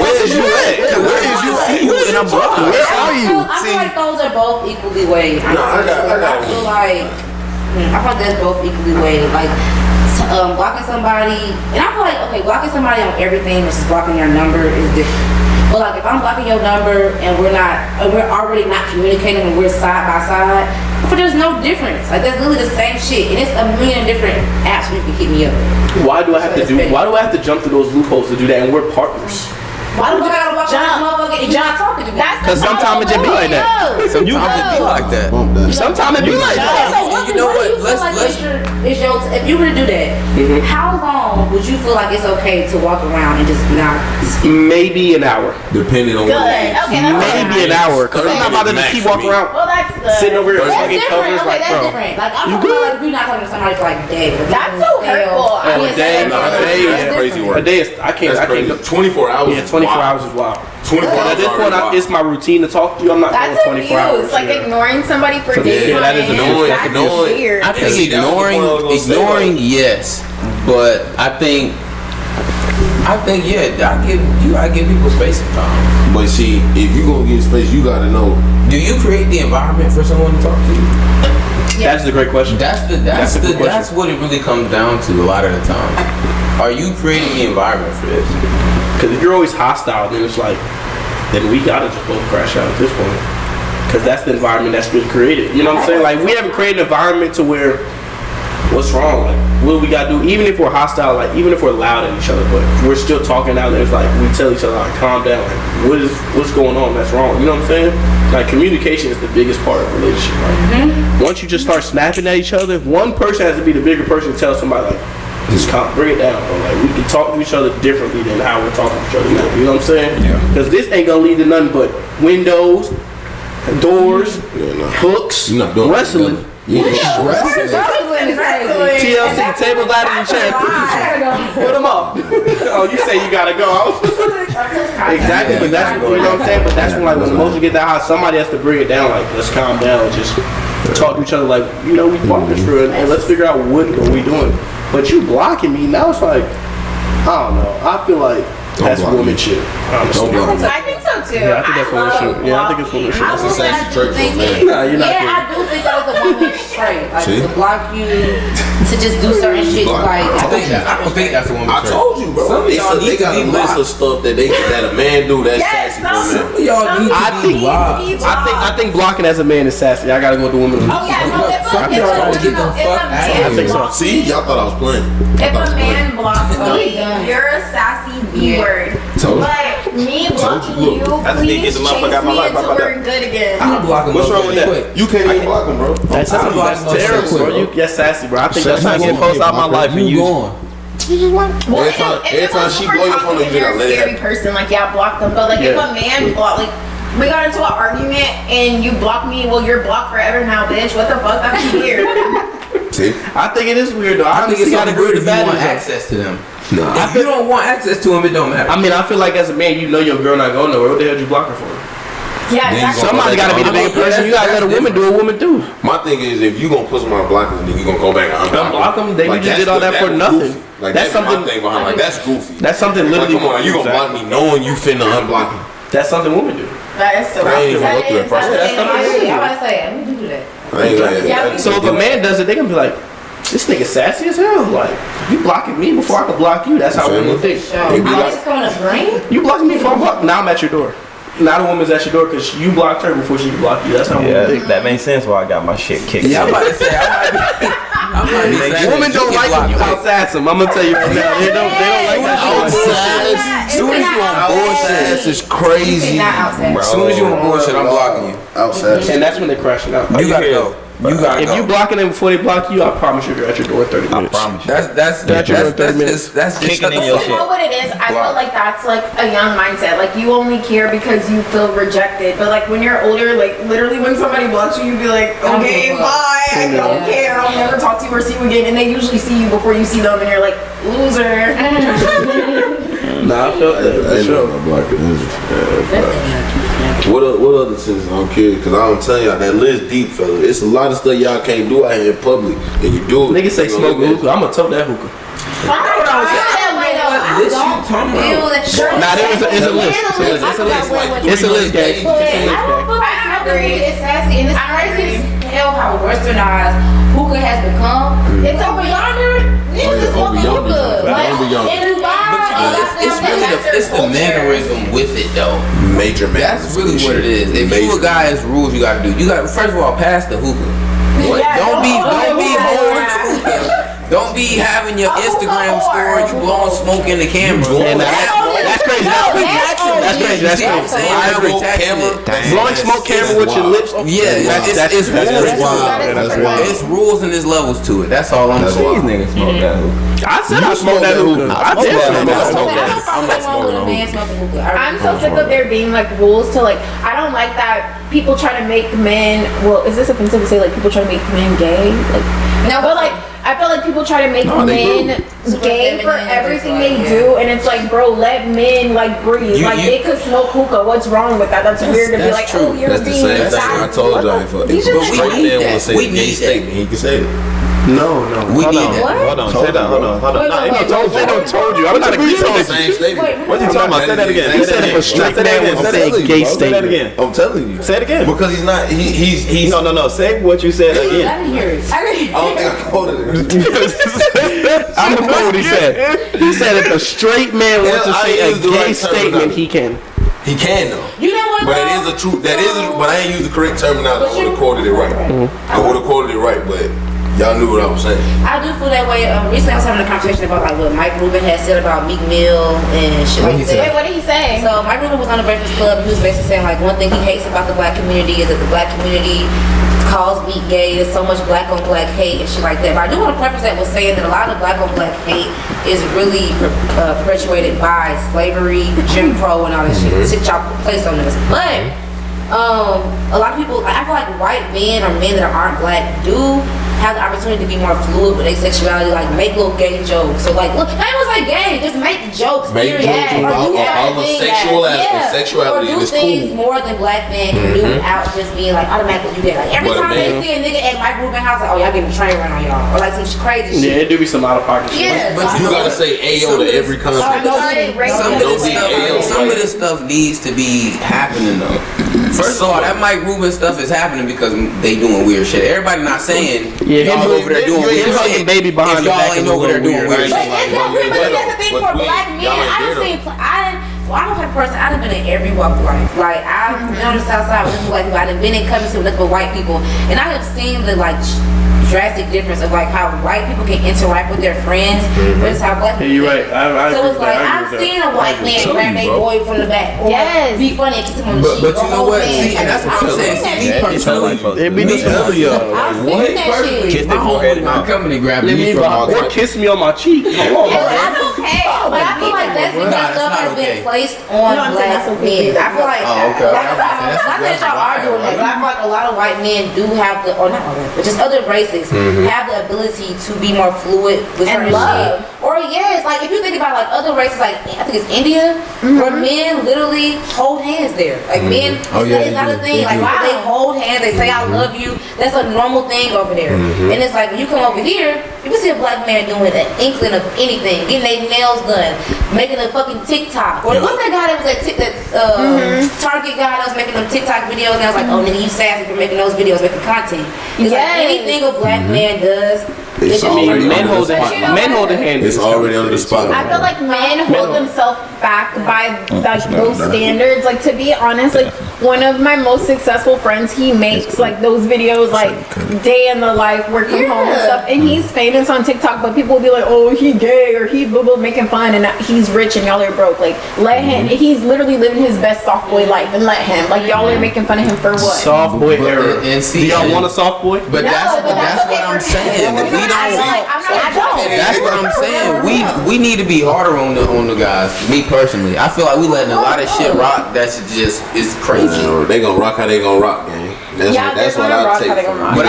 Where is you at? Where is you at? And I'm blocked. Where are I you? feel like those are both equally weighed. No, I got feel like I feel like that's both equally weighed. Like blocking somebody, and I feel like okay, blocking somebody on everything versus blocking their number is different. But like if I'm blocking your number and we're already not communicating and we're side by side, but there's no difference. Like that's literally the same shit, and it's a million different apps where you can hit me up. Why do I have to jump through those loopholes to do that? And we're partners. Why do I gotta walk around this motherfucker and you're not talking to me? Because sometimes it just be like that. Sometimes it be like that. Sometimes it be like that. You know what? If you were to do that, how long would you feel like it's okay to walk around and just not speak? Maybe an hour. Depending on what. Maybe an hour. Because I'm not about to just keep walking around. Well, that's good. Sitting over here That's talking different. covers Okay, like, that's bro. different. Like, I'm talking about like, if you're not talking to somebody for like a day. That's so hurtful. Oh, a day. That's crazy work. A day is, I can't go. 24 hours. Yeah, 24 hours is wild. 24 hours. At this point, it's my routine to talk to you. I'm not That's going 24 hours. abuse. Like ignoring somebody for days. yeah, that is annoying. That's Annoying. weird. I think ignoring, yes, but I think yeah, I give people space and time. But see, if you gonna get space, you gotta know. Do you create the environment for someone to talk to you? That's the great question. That's what it really comes down to a lot of the time. Are you creating the environment for this? Because if you're always hostile, then it's like, then we gotta just both crash out at this point. Because that's the environment that's been created. You know what I'm saying? Like, we haven't created an environment to where, what's wrong? Like, what do we gotta do? Even if we're hostile, like, even if we're loud at each other, but we're still talking out there, it's like, we tell each other, like, calm down. Like, what's going on that's wrong? You know what I'm saying? Like, communication is the biggest part of a relationship. Like, once you just start snapping at each other, one person has to be the bigger person to tell somebody, like, just bring it down, bro. Like, we can talk to each other differently than how we're talking to each other now. You know what I'm saying? Because this ain't gonna lead to nothing but windows, doors, hooks, wrestling. TLC, table, ladder, and chair. Put them up. Oh, you say you gotta go. Exactly, but that's, you know what I'm saying? But that's when, like, when emotions get that high, somebody has to bring it down. Like, let's calm down and just talk to each other. Like, you know, we partners for it, and let's figure out what are we doing. But you blocking me now, it's like, I don't know. I feel like that's woman shit. Honestly. I think so too. Yeah, I think that's woman shit. Yeah, I think it's woman shit. I will say I do think Nah, you're not I do think that was a woman trait. Like, to block you, to just do certain shit. Like, I don't think that's a woman I trait. told you, bro. Some of y'all They need to got be a list of stuff that a man do that's sassy for some men. of y'all need I think blocking as a man is sassy. I gotta go with the woman. Oh yeah, no, if I think so. See, y'all thought I was playing. If a man blocks you, you're a sassy B-word. But me blocking you, please chase me until we're good again. I'll block him. What's wrong with that? You can't even block him, bro. That's terrible, bro. You're sassy, bro. I think that's I get folks out my life and you. Well, Every time she blow your phone, you you're gotta a let it scary happen. person. Like, yeah, block them. But like, if a man block, like, we got into an argument and you block me, well, you're blocked forever now, bitch. What the fuck? That's weird. See? I think it is weird, though. I think it's gotta not good agree if with you want Baddies. access to them. Nah. If you don't want access to them, it don't matter. I mean, I feel like as a man, you know your girl not going nowhere. What the hell did you block her for? Yeah, exactly. Somebody gotta be the bigger person. You gotta let a woman do what a woman do. My thing is, if you gonna put somebody on block, then you gonna go back and Unblock them. Then you just that's did all that for was nothing. goofy. Like, That's that's something. something- My thing behind, like, that's goofy. That's something Like, literally. come on, you gonna block me knowing you finna unblock me? That's something women do. That is so I ain't even go through that process. I'm about to say, we do that. I ain't like that. So if a man does it, they gonna be like, this nigga sassy as hell. Like, you blocking me before I can block you. That's how women think. They be I like, just going to bring. You blocking me before I block. Now I'm at your door. Now the woman's at your door because you blocked her before she could block you. That's how women Yeah, think. that makes sense why I got my shit kicked. Yeah, I'm about to say, I might be saying Women don't like when you outside them. I'm gonna tell you from now. They don't like that shit. outside. Soon as you on bullshit, is crazy. As soon as you on bullshit, I'm blocking you. Outside. And that's when they're crashing out. You gotta go. You gotta If go. you blocking them before they block you, I promise you're at your door in 30 I minutes. promise you. That's just Kicking in You your shit. know what it is? I feel like that's like a young mindset. Like, you only care because you feel rejected. But like, when you're older, like, literally when somebody blocks you, you'd be like, okay, bye, I don't care, I'll never talk to you or see you again. And they usually see you before you see them, and you're like, loser. Nah, I felt that for sure. What other citizens? I'm curious because I'm telling y'all that list deep, fella. It's a lot of stuff y'all can't do out here in public, and you do it. Niggas say smoke hookah. I'm gonna tote that hookah. Nah, it's a list. It's a list, gang. I agree. It's sassy and it's crazy as hell how westernized hookah has become. It's over yonder. It's just over smoking yonder. hookah. Like, Over yonder. in Dubai, it's the mannerism with it though. Major man. That's really what it is. If you a guy, it's rules you gotta do. You got first of all pass the hookah. What? Don't be holding the hookah. Don't be having your Instagram story, you blowing smoke in the camera. And that's crazy. Michael Jackson That's crazy. That's crazy. I agree. Blowing smoke camera with your lips. Yeah, it's rules. It's rules and there's levels to it. That's all I'm saying. These niggas smoke that hookah. I said I smoked that hookah. I definitely smoked that. I'm so sick of there being like rules to like. I don't like that people try to make men. Well, is this offensive to say like people try to make men gay? Like no, but like I feel like people try to make men gay for everything they do, and it's like, bro, let men like breathe. Like they could smoke hookah. What's wrong with that? That's weird to be like, oh, you're that's the being same thing I told y'all. If a straight man want to say a gay statement, he can say it. No. We need that. Hold on. Say that. Hold on. They don't told you. I'm not agreeing with Same statement. What are you talking about? Say that again. You said if a straight man was saying gay Say that statement. again. I'm telling you. Say it again. Because he's not. He's. No. Say what you said again. I didn't hear it. I don't think I quoted it. I'm gonna quote what he said. He said if a straight man wants to say a gay statement, he can. He can though. You know what? But it is a true. That is. But I ain't used the correct terminology. I would have quoted it right. I would have quoted it right, but. Y'all knew what I was saying. I do feel that way. Recently I was having a conversation about like what Mike Rubin had said about Meek Mill and shit like that. Wait, what did he say? So Mike Rubin was on the Breakfast Club. He was basically saying like one thing he hates about the black community is that the black community calls Meek gay. There's so much black on black hate and shit like that. But I do want to preface that with saying that a lot of black on black hate is really perpetuated by slavery, Jim Crow, and all this shit y'all place on this. But a lot of people, I feel like white men or men that aren't black do have the opportunity to be more fluid with their sexuality, like make little gay jokes. So like, look, I was like gay, just make jokes. Make jokes about all the sexuality or do is things cool. more than black men can do without just being like automatically you gay. Like every time they see a nigga at Mike Rubin house, like, oh y'all getting a train run on y'all, or like some crazy shit. Yeah, it do be some out of pocket shit. Yeah, But you gotta say Ayo to every concept. Some of this stuff needs to be happening though. First of all, that Mike Rubin stuff is happening because they doing weird shit. Everybody not saying y'all over there doing weird shit. Baby behind if y'all ain't over there doing weird shit. But that's the thing for black men. I don't have a person. I done been in every walk of life. Like I've been on the south side with black people. I done been in Covington with white people, and I have seen the like drastic difference of like how white people can interact with their friends versus how black people. Yeah, you're right. I so it's like I've seen a white man grab a boy from the back, or be funny and kiss him on the cheek. But you know what? See, and that's what I'm saying. See, me personally, Kiss their forehead. my company grabbed me from all or kiss me on my cheek. Hold on. That's okay, but I feel like that's because stuff has been placed on black men. I feel like not that y'all are doing that, but I feel like a lot of white men do have the, or not all that, but just other races have the ability to be more fluid with certain shit. Or yes, like if you think about like other races, like I think it's India, where men literally hold hands there. Like men, it's not a thing. Like they hold hands, they say I love you. That's a normal thing over there. And it's like when you come over here, you can see a black man doing an inkling of anything, getting their nails done, making a fucking TikTok. Or what's that guy that was at Target guy that was making them TikTok videos? And I was like, oh nigga, you sassy for making those videos, making content. It's like anything a black man does. Men hold the hand. It's already under the spotlight. I feel like men hold themselves back by like those standards. Like to be honest, like one of my most successful friends, he makes like those videos like day in the life, work from home and stuff, and he's famous on TikTok. But people will be like, oh, he gay or he blah blah, making fun, and he's rich and y'all are broke. Like let him. He's literally living his best soft boy life, and let him. Like y'all are making fun of him for what? Soft boy era. And see, do y'all want a soft boy? But that's what I'm saying. That's what I'm saying. We need to be harder on the guys. Me personally, I feel like we letting a lot of shit rock. That's just is crazy. They gonna rock how they gonna rock, gang. That's what I take. But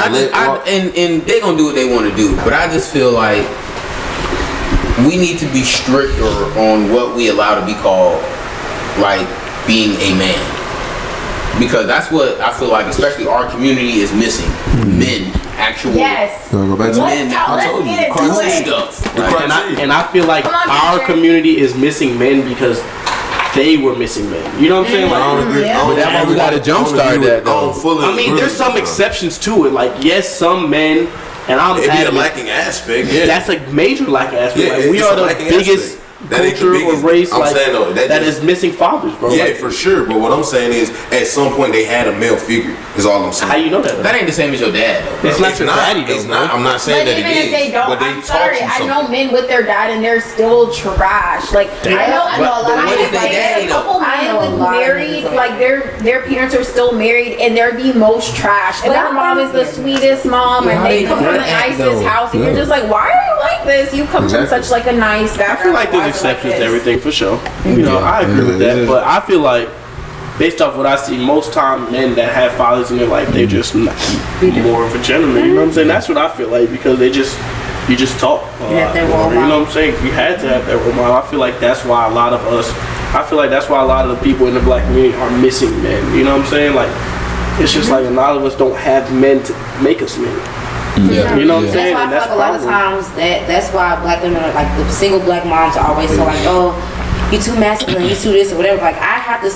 and they gonna do what they want to do. But I just feel like we need to be stricter on what we allow to be called like being a man, because that's what I feel like, especially our community is missing. Men. Actual go back to men. I told you, stuff. Right? And I feel like our community is missing men because they were missing men. You know what I'm saying? Like, I don't agree. But that's why we got to jumpstart that though. I mean, there's some exceptions to it. Like, yes, some men, and I'm it be a lacking aspect. That's a major lacking aspect. Like, we are the biggest culture or race like that is missing fathers, bro. Yeah, like, for sure. But what I'm saying is, at some point they had a male figure. Is all I'm saying. How you know that? That ain't the same as your dad, though. It's not your daddy, though. It's not. I'm not saying that it is. But even if they don't, I'm sorry. I know men with their dad and they're still trash. Like I know a lot of what is their daddy though? I am married, like their parents are still married and they're the most trash. And their mom is the sweetest mom and they come from the nicest house and you're just like, why are you like this? You come from such like a nice background. I feel like there's exceptions to everything for sure. You know, I agree with that, but I feel like based off what I see, most time men that have fathers in their life, they just more of a gentleman. You know what I'm saying? That's what I feel like because you just talk. You know what I'm saying? You had to have that role model. I feel like that's why a lot of the people in the black community are missing men. You know what I'm saying? Like, it's just like a lot of us don't have men to make us men. Yeah. You know what I'm saying? That's why I feel like a lot of times that's why black women are like the single black moms are always so like, oh, you too masculine, you too this or whatever. Like I have to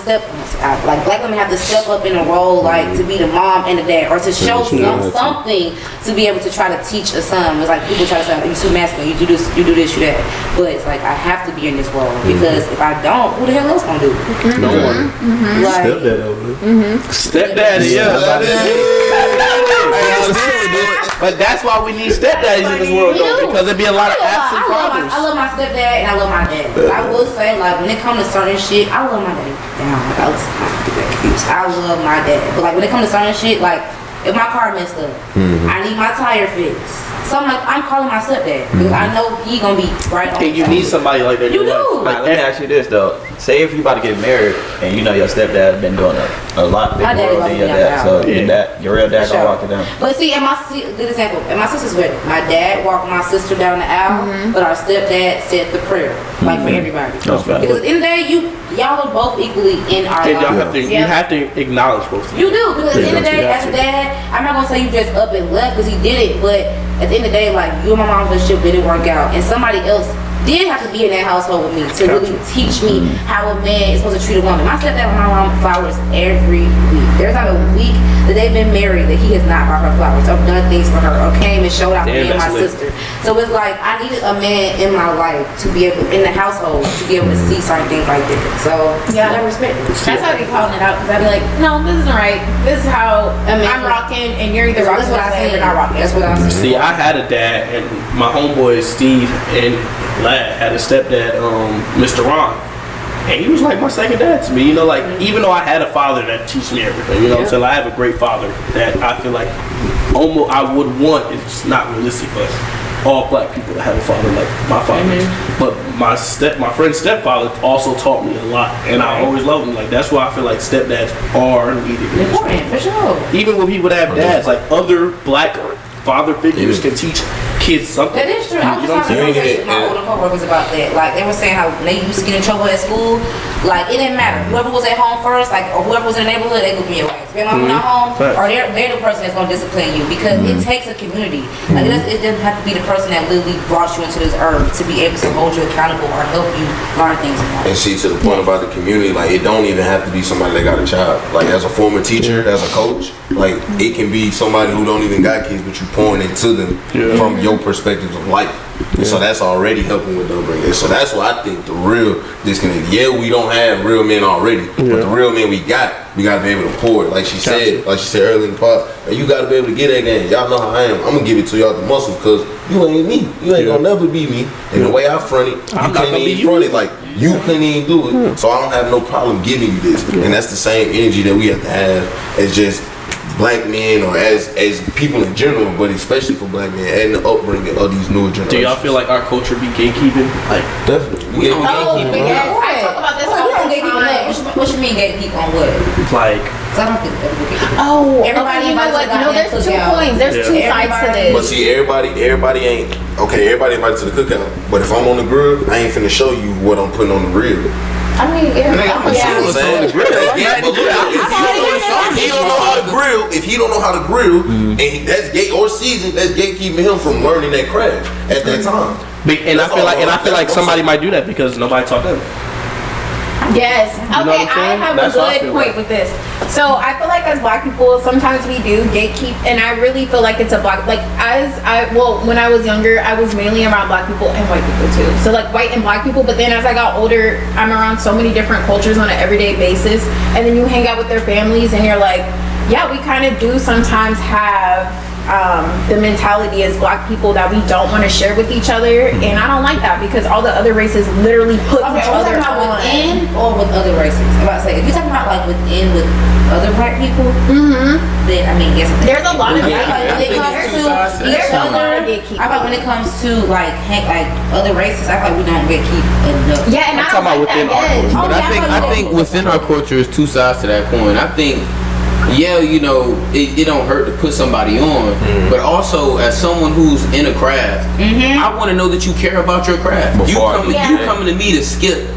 like black women have to step up in a role like to be the mom and the dad or to show something to be able to try to teach a son. It's like people try to say, you too masculine, you do this, you that. But it's like I have to be in this role because if I don't, who the hell else gonna do it? No one. Like, Stepdaddy, yeah. But that's why we need stepdaddies in this world though, because there'd be a lot of absent fathers. I love my stepdad and I love my dad. But I will say, like, when it comes to certain shit, I love my dad. Damn, I was not get that confused. I love my dad. But like when it comes to certain shit, like if my car messed up, I need my tire fixed. So I'm calling my stepdad because I know he gonna be right on. And you need somebody like that. You do. Like, let me ask you this though. Say if you about to get married and you know your stepdad been doing a lot bigger world than your dad, so your real dad gonna walk it down. But see, good example. At my sister's wedding, my dad walked my sister down the aisle, but our stepdad said the prayer, like for everybody. Because at the end of the day, y'all are both equally in our lives. You have to acknowledge both. You do, because at the end of the day, as a dad, I'm not gonna say you just up and left because he did it, but at the end of the day, like you and my mom's relationship didn't work out, and somebody else did have to be in that household with me to really teach me how a man is supposed to treat a woman. My stepdad and my mom flowers every week. There's not a week that they've been married that he has not bought her flowers or done things for her or came and showed out for me and my sister. So it's like I needed a man in my life to be able, in the household, to be able to see certain things like that. So I respect it. That's how I be calling it out because I be like, no, this isn't right. This is how I'm rocking and you're either rocking what I say or not rocking. That's what I'm saying. See, I had a dad and my homeboy Steve and Lad had a stepdad, Mr. Ron. And he was like my second dad to me, you know, like even though I had a father that teach me everything, you know what I'm saying? I have a great father that I feel like almost I would want, it's not realistic, but all black people that have a father like my father. But my friend's stepfather also taught me a lot and I always loved him. Like that's why I feel like stepdads are needed. Important, for sure. Even when people that have dads, like other black father figures can teach kids something. That is true. I was just having a conversation with my older coworkers about that. Like they were saying how when they used to get in trouble at school, like it didn't matter. Whoever was at home first, like or whoever was in the neighborhood, they would be your ass. If your mom not home, or they're the person that's gonna discipline you because it takes a community. Like it doesn't have to be the person that literally brought you into this earth to be able to hold you accountable or help you learn things. And see, to the point about the community, like it don't even have to be somebody that got a child. Like as a former teacher, as a coach, like it can be somebody who don't even got kids, but you pouring into them from your perspectives of life. And so that's already helping with the upbringing. So that's why I think the real disconnect. Yeah, we don't have real men already, but the real men we gotta be able to pour it. Like she said earlier in the pod, you gotta be able to get that game. Y'all know how I am. I'm gonna give it to y'all the muscle because you ain't me. You ain't gonna never be me. And the way I front it, you can't even front it like you couldn't even do it. So I don't have no problem giving you this. And that's the same energy that we have to have as just black men or as people in general, but especially for black men and the upbringing of these newer generations. Do y'all feel like our culture be gatekeeping? Like definitely. I talk about this all the time. What you mean gatekeep on what? Like I don't think that we Oh, everybody you know what? No, there's 2 points. There's 2 sides to this. But see, everybody ain't okay. Everybody invited to the cookout. But if I'm on the grill, I ain't finna show you what I'm putting on the grill. I mean, if he don't know how to grill, and that's gate or season, that's gatekeeping him from learning that craft at that time. And I feel like somebody might do that because nobody taught them. Yes. Okay, I have a good point with this. So I feel like as black people, sometimes we do gatekeep, and I really feel like it's a black, like when I was younger, I was mainly around black people and white people too. So like white and black people, but then as I got older, I'm around so many different cultures on an everyday basis, and then you hang out with their families and you're like, yeah, we kind of do sometimes have the mentality as Black people that we don't want to share with each other, and I don't like that because all the other races literally put each other about on. within or with other races? I'm about to say, if you're talking about like within with other Black people, then I mean, yes. There's a lot of when it comes to each other, I thought when it comes to like other races, I thought we don't get keep enough. Yeah, and I'm talking about within our culture. But I think within our culture is two sides to that coin. I think, yeah, you know, it don't hurt to put somebody on, but also as someone who's in a craft, I want to know that you care about your craft. You coming to me to skip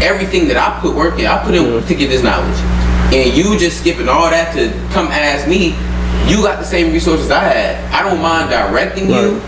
everything that I put work in. I put in to get this knowledge, and you just skipping all that to come ask me. You got the same resources I had. I don't mind directing you,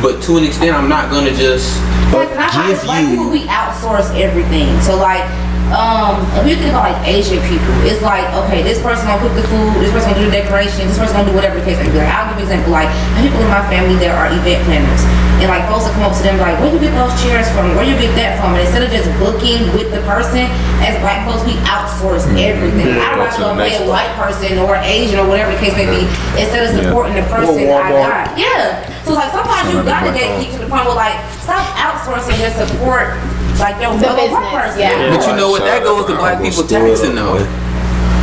but to an extent, I'm not gonna just give you. We outsource everything, so like. If you think about like Asian people, it's like, okay, this person gonna cook the food, this person gonna do the decoration, this person gonna do whatever the case may be. Like, I'll give you an example, like people in my family that are event planners, and like folks will come up to them like, where you get those chairs from? Where you get that from? And instead of just booking with the person, as Black folks, we outsource everything. I'd rather go pay a white person or Asian or whatever the case may be instead of supporting the person I got. Yeah. So like sometimes you gotta get to the point where like stop outsourcing your support. Like your business, But you know what? That goes to Black people taxing though.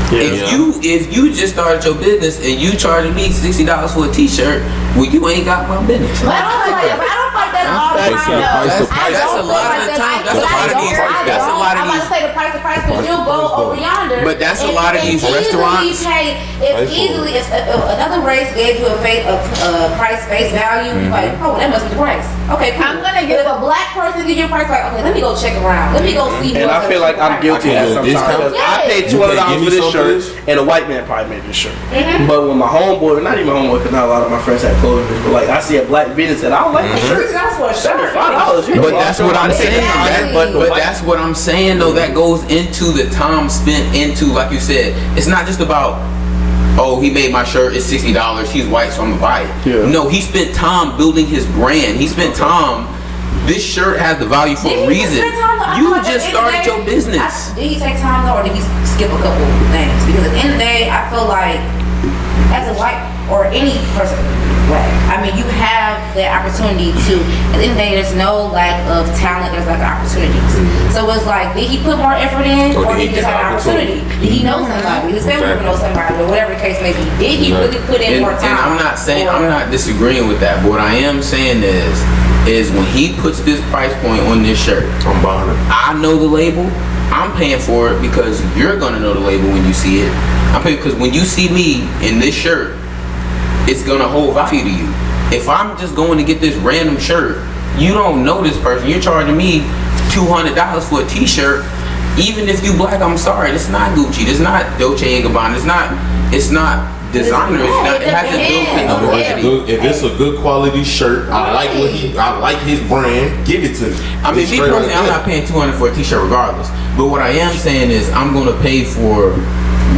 If you just started your business and you charging me $60 for a T-shirt, well, you ain't got my business. I don't like that all the time. That's a lot of the time. That's a lot of these. That's a lot of these. I'm about to say the price because you'll go over yonder. But that's a lot of these restaurants. If another race gave you a price face value, like, oh, that must be the price. Okay, cool. I'm gonna give a Black person give you a price, like, okay, let me go check around. Let me go see. And I feel like I'm guilty of that sometimes. I paid $200 for this shirt, and a white man probably made this shirt. But when my homeboy, not even my homeboy, because not a lot of my friends have clothing, but like I see a Black business and I don't like the shirt. $75. But that's what I'm saying. But that's what I'm saying though. That goes into the time spent into, like you said, it's not just about, oh, he made my shirt, it's $60, he's white, so I'm gonna buy it. No, he spent time building his brand. He spent time. This shirt has the value for a reason. You just started your business. Did he take time though, or did he skip a couple things? Because at the end of the day, I feel like as a white or any person, Black, I mean, you have the opportunity to. At the end of the day, there's no lack of talent. There's like opportunities. So it's like, did he put more effort in, or did he just have an opportunity? Did he know somebody? Did his family member know somebody, or whatever the case may be? Did he really put in more time? And I'm not disagreeing with that. But what I am saying is when he puts this price point on this shirt, I'm buying it. I know the label. I'm paying for it because you're gonna know the label when you see it. I'm paying because when you see me in this shirt, it's gonna hold value to you. If I'm just going to get this random shirt, you don't know this person. You're charging me $200 for a T-shirt. Even if you Black, I'm sorry, it's not Gucci. It's not Dolce & Gabbana. It's not designer. It hasn't built if it's a good quality shirt, I like his brand, give it to me. I mean, me personally, I'm not paying $200 for a T-shirt regardless. But what I am saying is, I'm gonna pay for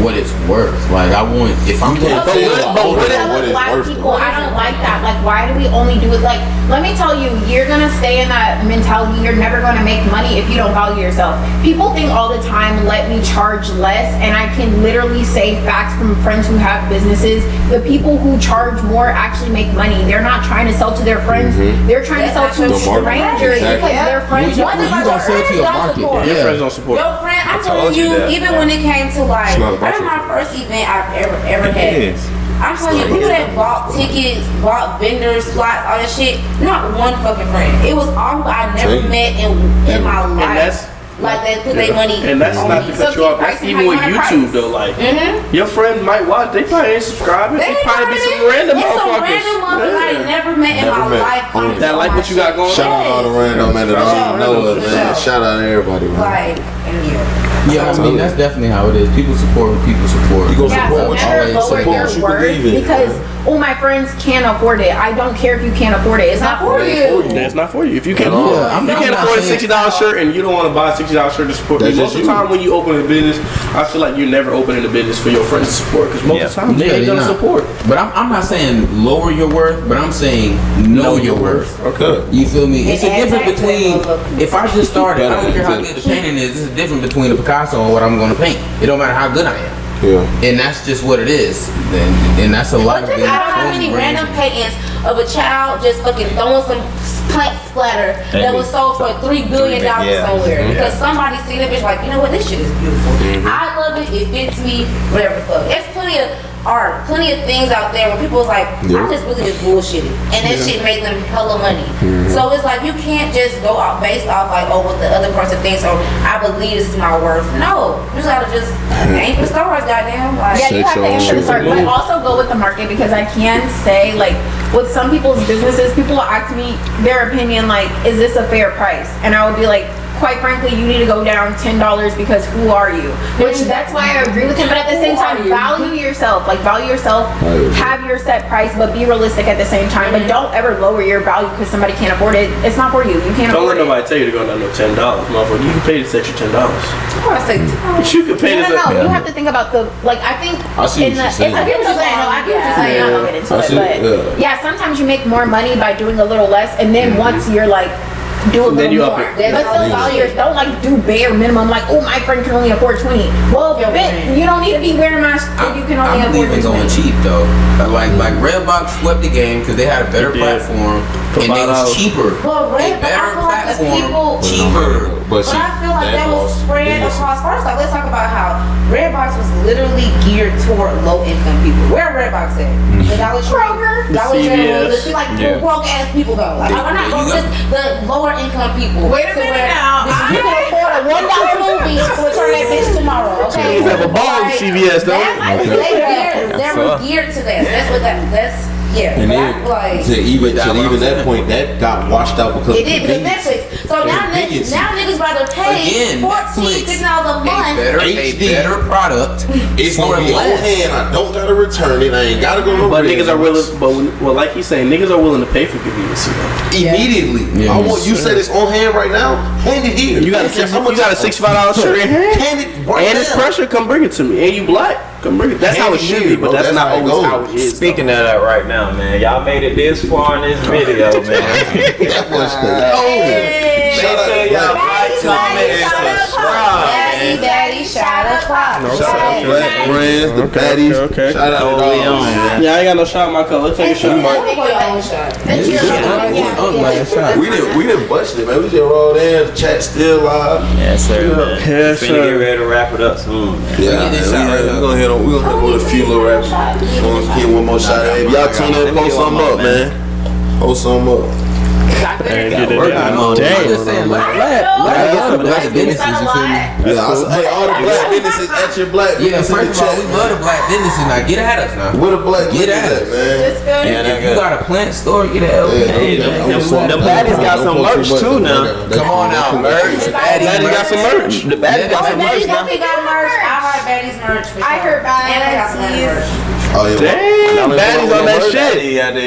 what it's worth. Like, I want, if I'm paying what it's Black worth. People, I don't like that. Like, why do we only do it? Like, let me tell you, you're gonna stay in that mentality. You're never gonna make money if you don't value yourself. People think all the time, let me charge less, and I can literally say facts from friends who have businesses. The people who charge more actually make money. They're not trying to sell to their friends. They're trying to sell to strangers because their friends. You gonna sell to your market. Your friends don't support. Your friend, I'm telling you, even when it came to like, I remember my first event I've ever had. I'm telling you, people that bought tickets, bought vendors, slots, all that shit, not one fucking friend. It was all I never met in my life. Like they put their money. And that's not to cut you off. That's even with YouTube though. Like your friend might watch. They probably ain't subscribing. They probably be some random motherfuckers. Random motherfuckers I never met in my life. That like what you got going on. Shout out all the random men that don't even know us, man. Shout out to everybody, man. Like, yeah, I mean, that's definitely how it is. People support what people support. You go support what you believe in. Because my friends can't afford it. I don't care if you can't afford it. It's not for you. That's not for you. If you can't afford a $60 shirt and you don't want to buy a $60 shirt to support me, most of the time when you open a business, I feel like you're never opening a business for your friends to support because most of the time they ain't gonna support. But I'm not saying lower your worth, but I'm saying know your worth. Okay. You feel me? It's a difference between, if I just started, I don't care how good the painting is, it's a difference between a Picasso and what I'm gonna paint. It don't matter how good I am. Yeah. And that's just what it is. And that's a lot of I don't know how many random patents of a child just fucking throwing some plant splatter that was sold for $3 billion somewhere because somebody seen it, bitch, like, you know what, this shit is beautiful. I love it. It fits me. Whatever the fuck. There's plenty of art, plenty of things out there where people was like, I just really just bullshitted, and that shit made them hella money. So it's like you can't just go out based off like, oh, what the other person thinks, or I believe this is my worth. No, you just gotta just aim for the stars, goddamn. Like, Yeah, you have to aim for the stars, but also go with the market because I can say like with some people's businesses, people will ask me their opinion like, is this a fair price? And I would be like, quite frankly, you need to go down $10 because who are you? Which that's why I agree with him. But at the same time, value yourself. Like value yourself. Have your set price, but be realistic at the same time. But don't ever lower your value because somebody can't afford it. It's not for you. You can't Don't afford let it. nobody tell you to go down no $10, motherfucker. You can pay this extra $10. I say, You can pay this No, extra. you have to think about the like. I think I see what you're saying. I get what you're saying. No, I get what you're saying. I'm not gonna get into I see, it, but yeah, sometimes you make more money by doing a little less, and then once you're like. Do a Then you little up more. it. But still value yours. Don't like do bare minimum. Like, oh, my friend can only afford 20. Well, bitch, you don't need to be wearing my shit if you can only I afford believe in 20. going cheap though. Like Redbox swept the game because they had a better platform and they was cheaper. Well, A Red, but I better feel like the people, cheaper. But but I feel like that was spread across. First off, let's talk about how Redbox was literally geared toward low-income people. Where Redbox at? The Dollar Tree, Kroger, Dollar CVS. General. See, like broke ass people though. Like we're not broke, just the lower-income people. Wait a So minute where now. You can afford a $1 movie and return that bitch tomorrow. Okay. You have a ball in CVS though. They were geared to that. That's what that's. Yeah, And that, then like to even that point, that got washed out because it did because Netflix. So now niggas rather pay Again, $14 Netflix, a month. a better product. it's for gonna be on less. hand. I don't gotta return it. I ain't gotta go no. But niggas are willing. But like he's saying, niggas are willing to pay for convenience. immediately. Yeah. I want you say this on hand right now. Hand it here. You got a $65 shirt in hand, Hand it right and it's now. pressure. Come bring it to me. And you black, come bring it. That's how it should be, but that's not always how it is. Speaking of that right now, man, y'all made it this far in this video, man. That was the Shout out to y'all, like, comment, and subscribe. Daddy, shout out clock. Shout out to Black Brands, the Baddies. okay. Shout out to Only all on, man. Yeah, I ain't got no shot in my color. Let's take a shot. We didn't bust it, man. We just rolled in. The chat still live. Yes, sir, man. Yes, Finna sir. get ready to wrap it up soon, man. Yeah, get this shot right we're now. gonna hit on. We're gonna hit with a few little raps. We're gonna get one more shot. Hey, y'all tune in, post something up, man. Post something up. I'm just saying, black businesses, you feel me? Yeah, hey, all the black businesses at your black Yeah, business in the first of all, chat. we love the black businesses. Now get at us now. Where the black Get business at at, man? Yeah, If you got a plant store, get an LP. The Baddies got some merch too now. Come on now, merch. Baddies got some merch. The Baddies got some merch Baddies now. definitely got merch. I heard Baddies merch for sure. I heard And they got some Baddies. merch. Oh yeah. Damn, Baddies on that shit.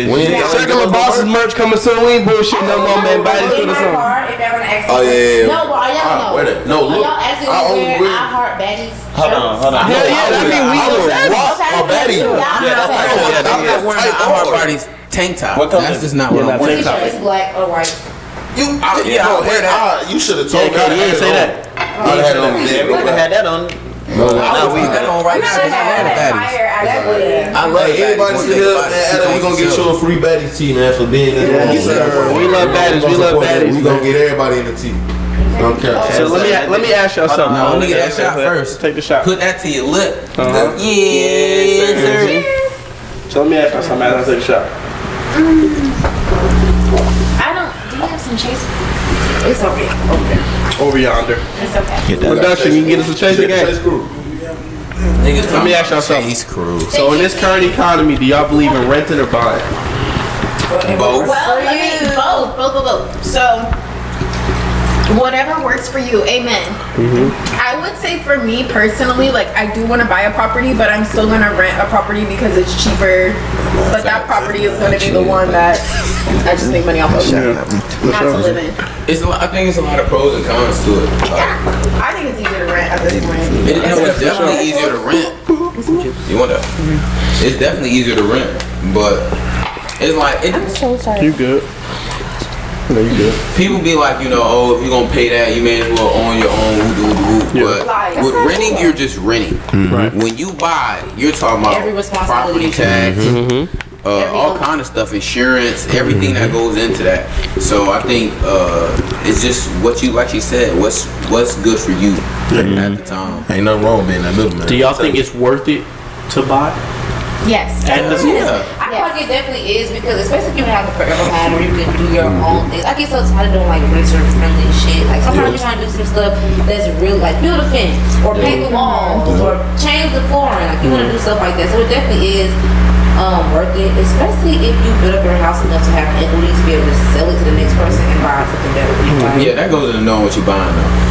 We ain't got Circular Bosses merch coming soon. We ain't bullshit no more, man. Baddies for the song. If y'all wanna ask Oh, yeah. No, but are y'all Wait a- no, Are look. y'all actually I only wear wear- I heart Baddies? Hold on. Hell yeah, that mean we I was would Baddies. rock a Baddies. I'm not wearing an I Heart Body's tank top. What color That's is just not what I'm tank wearing. top. It's black or white. Yeah, I wear that. You should have told me. Yeah, you ain't say that. I'd have had it on Yeah, we would have had that on. No, we got on right now. Should because I love the have baddies. fire. I would. I love Hey, everybody sit here, man. Adam, we gonna get you a free Baddies tee, man, for being this. Yes, sir. We love Baddies. We love Baddies. We gonna get everybody in the tee. Okay. So let me ask y'all something. No, let me get that shot first. Take the shot. Put that to your lip. Uh-huh. Yes, sir. So let me ask y'all something. I'll take a shot. Do you have some chase? It's okay. Over yonder. It's okay. Production, you can get us a chase again. Niggas, Let me ask y'all something. Chase crew. So in this current economy, do y'all believe in renting or buying? Both. Well, let me both. So whatever works for you, amen. I would say for me personally, like I do want to buy a property, but I'm still gonna rent a property because it's cheaper. But that property is gonna be the one that I just make money off of, not to live in. I think it's a lot of pros and cons to it. I think it's easier to rent at this point. It's definitely easier to rent. You want that? It's definitely easier to rent, but it's like it. So sorry. You good? No, you good. People be like, you know, oh, if you're gonna pay that, you may as well own your own. Yeah. But with renting, you're just renting. Right. When you buy, you're talking about Every responsibility. property tax, all kind of stuff, insurance, everything that goes into that. So I think it's just what you, like you said, what's good for you at the time. Ain't nothing wrong with being that middleman. Do y'all think it's worth it to buy? Yes. And I feel like it definitely is, because especially if you have a forever home where you can do your own things. I get so tired of doing like renter friendly shit. Like sometimes you want to do some stuff that's really like build a fence or paint the walls or change the flooring. Like you want to do stuff like that. So it definitely is worth it, especially if you build up your house enough to have equity to be able to sell it to the next person and buy something better. Yeah, that goes into knowing what you're buying though.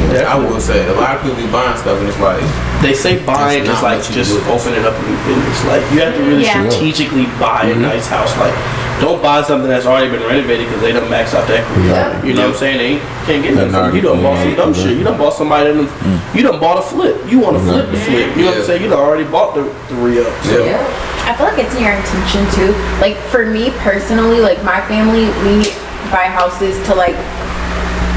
I will say a lot of people be buying stuff and it's like they say buying is like just opening up a new business. Like you have to really strategically buy a nice house. Like don't buy something that's already been renovated because they done maxed out the equity. You know what I'm saying? They can't get nothing from you. Done bought some dumb shit. You done bought somebody that you done bought a flip. You want to flip the flip. You know what I'm saying? You done already bought the re-up. So. I feel like it's your intention too. Like for me personally, like my family, we buy houses to like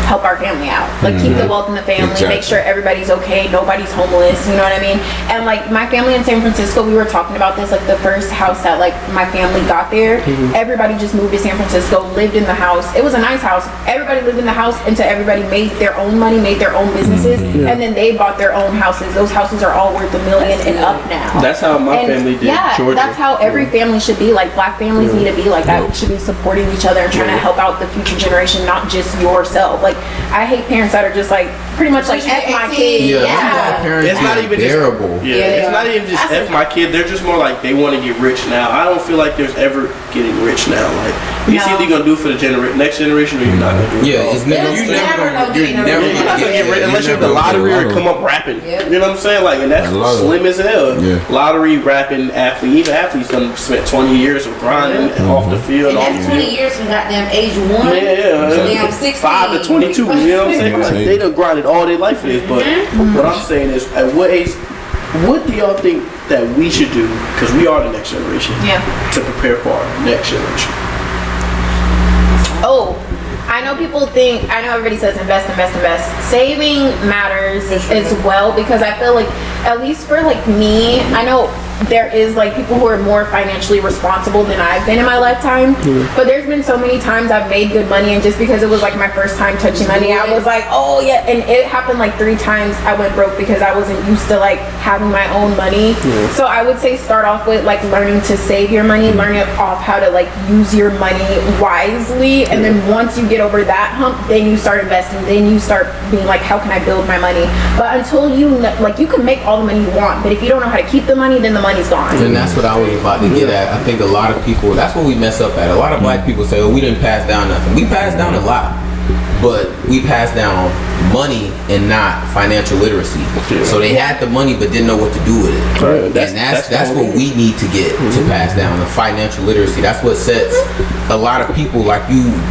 help our family out, like keep the wealth in the family, make sure everybody's okay, nobody's homeless, you know what I mean? And like my family in San Francisco, we were talking about this, like the first house that like my family got there, everybody just moved to San Francisco, lived in the house. It was a nice house. Everybody lived in the house until everybody made their own money, made their own businesses, and then they bought their own houses. Those houses are all worth $1 million and up now. That's how my family did. Yeah, Georgia. that's how every family should be. Like black families need to be like that. We should be supporting each other and trying to help out the future generation, not just yourself. Like I hate parents that are just like pretty much like F my kid. It's not even bearable. It's not even just F my kid. They're just more like they want to get rich now. I don't feel like there's ever getting rich now. Like it's either you're gonna do it for the next generation or you're not gonna do it. It's never you're never gonna get rich unless you're the lottery or come up rapping. You know what I'm saying? Like, and that's slim as hell. Lottery, rapping, athlete. Even athletes done spent 20 years of grinding off the field. And that's 20 years from goddamn age 1 to damn 16. 5 to 22. You know what I'm saying? Like, they done grinded all their life for this. But what I'm saying is, at what age, what do y'all think that we should do? Because we are the next generation. To prepare for our next generation. I know people think, I know everybody says invest. Saving matters as well, because I feel like, at least for like me, I know there is like people who are more financially responsible than I've been in my lifetime, but there's been so many times I've made good money, and just because it was like my first time touching money, I was like, oh yeah, and it happened like 3 times I went broke because I wasn't used to like having my own money. So I would say start off with like learning to save your money, learning off how to like use your money wisely, and then once you get over that hump, then you start investing, then you start being like, how can I build my money? But until you like, you can make all the money you want, but if you don't know how to keep the money, then the money's gone. And that's what I was about to get at. I think a lot of people, that's what we mess up at. A lot of black people say, oh, we didn't pass down nothing. We passed down a lot, but we passed down money and not financial literacy. So they had the money but didn't know what to do with it. And that's what we need to get to pass down, the financial literacy. That's what sets a lot of people, like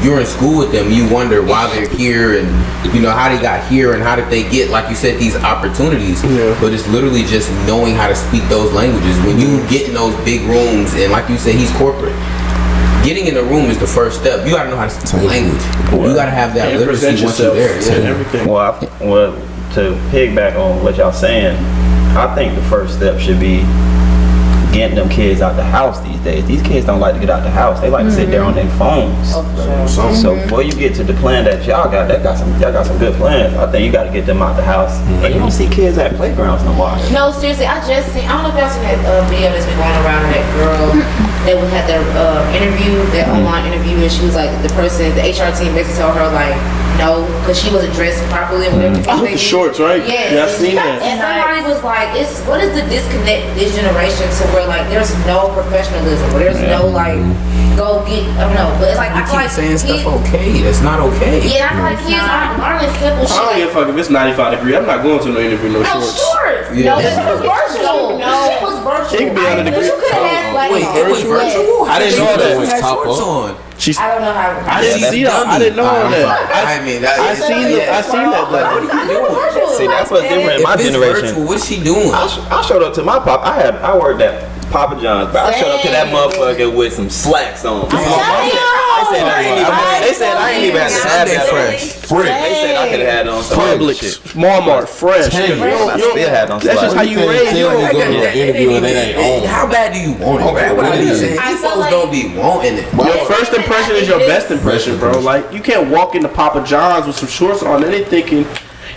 you're in school with them, you wonder why they're here and you know how they got here and how did they get, like you said, these opportunities. But it's literally just knowing how to speak those languages. When you get in those big rooms, and like you said, he's corporate, getting in the room is the first step. You gotta know how to speak the language. You gotta have that literacy once you're there. Everything. Well, to piggyback on what y'all saying, I think the first step should be getting them kids out the house these days. These kids don't like to get out the house. They like to sit there on their phones. So before you get to the plan that y'all got some good plans. I think you got to get them out the house. And you don't see kids at playgrounds no more. No, seriously, I don't know if y'all seen that video that's been going around of that girl that we had their interview, that online interview, and she was like, the HR team basically told her like, no, because she wasn't dressed properly or whatever. The shorts, right? Yeah, I seen that. And somebody was like, what is the disconnect this generation to where like there's no professionalism, or there's no like go get, I don't know, but it's like I keep feel like saying stuff okay. That's not okay. Yeah, I feel like kids aren't learning simple shit. I don't give a fuck if it's 95 degrees. I'm not going to no interview, no shorts. No, it was virtual. It was virtual. It could be 100 degrees. You could have asked like, wait, it was virtual? I didn't know that. Was top on. I don't know how. I didn't see that. I didn't know that. I seen that. What are you doing? See, that's what's different in my generation. Virtual, what's she doing? I showed up to my pop. I worked at Papa John's, but I showed up to that motherfucker with some slacks on. I They said I ain't even had to have that fresh. Fresh. They said I could have had on some Publix, Walmart, fresh. I still had on That's just how you raise. You don't go to an interview and it ain't on. How bad do you want it? What I be saying? These folks don't be wanting it. Your first impression is your best impression, bro. Like, you can't walk into Papa John's with some shorts on and they thinking,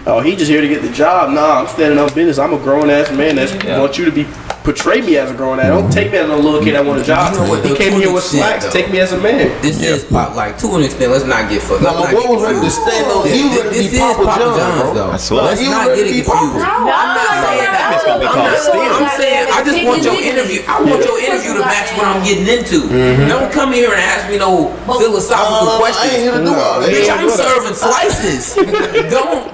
oh, he just here to get the job. Nah, I'm standing on business. I'm a grown ass man that want you to portray me as a grown ass. Don't take me as a little kid that want a job. You know what, He came here with slacks. Take me as a man. This is pop, like, to an extent. Let's not get fucked up. What was ready to stand on? He ready to This be is Papa Papa John's, John's, bro. though. I swear. Let's not get it confused. I'm not saying that. It's gonna be called stealing. I'm saying I just want your interview. I want your interview to match what I'm getting into. Don't come here and ask me no philosophical I ain't here to questions. do all that. Bitch, I'm serving slices.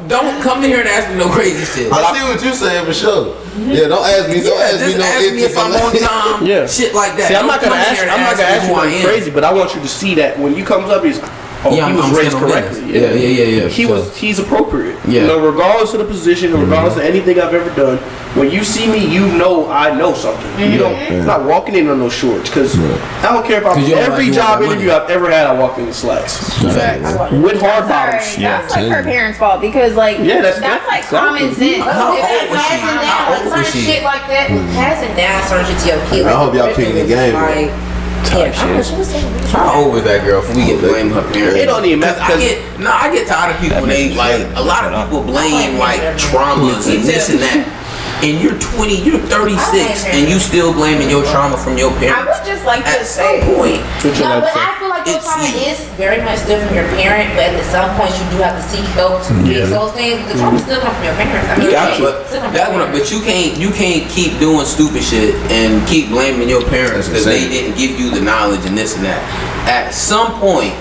Don't come here and ask me no crazy shit. I see what you saying for sure. Yeah, don't ask me. Don't ask me Just no ask me if I'm on time. Yeah. Shit like that. See, I'm not Don't gonna come ask. here and I'm not gonna ask me you who I nothing am. crazy, but I want you to see that when you comes up, he's. Oh, Yeah, he was I'm raised still on correctly. business. Yeah. He's appropriate. Yeah. You know, regardless of the position, regardless of anything I've ever done, when you see me, you know I know something. You don't. It's not walking in on no shorts because I don't care if I'm 'Cause you don't every like job you want that interview I've ever had. I walk in the slacks Facts. with hard Sorry, bottoms. that's like her parents' fault because like Yeah, that's like exactly. common sense. How old was she? Passing How down old was certain she? shit like that, passing down certain shit to your kid. I hope y'all picking the game, Like, Type yeah, I know shit. she was saying. How old was that girl before we get blame her parents? It don't even matter, I get tired of people when they like a lot of people blame like traumas and this and that. And you're 20, you're 36, and you still blaming your trauma from your I parents. would just like to At say, some point, No, but I feel like your It's trauma you. is very much still from your parent, but at some point you do have to seek help to fix those things. The trauma still comes from your parents. I mean, yeah, still but comes from that your one, parents. but you can't keep doing stupid shit and keep blaming your parents because they didn't give you the knowledge and this and that. At some point,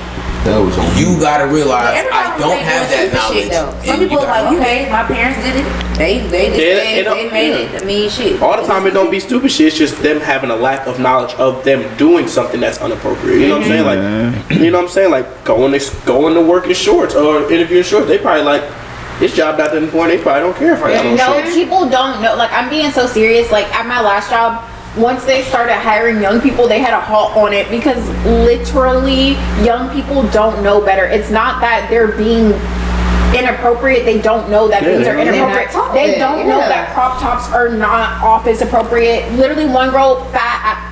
That was on you gotta realize Everybody I don't ain't have doing that stupid shit, knowledge. though. Some and you people are gotta like, learn. okay, my parents did it. They made it. I mean, shit. All the time it don't be stupid shit. It's just them having a lack of knowledge of them doing something that's inappropriate. You know what I'm saying? Like, you know what I'm saying? Like going to work in shorts or interview in shorts. They probably like this job not that important. They probably don't care if I got no no, shorts. people don't know. Like I'm being so serious. Like at my last job, once they started hiring young people, they had a halt on it because literally young people don't know better. It's not that they're being inappropriate. They don't know that things they are don't. inappropriate. They're not taught They that, don't know that crop tops are not office appropriate. Literally, one girl fat.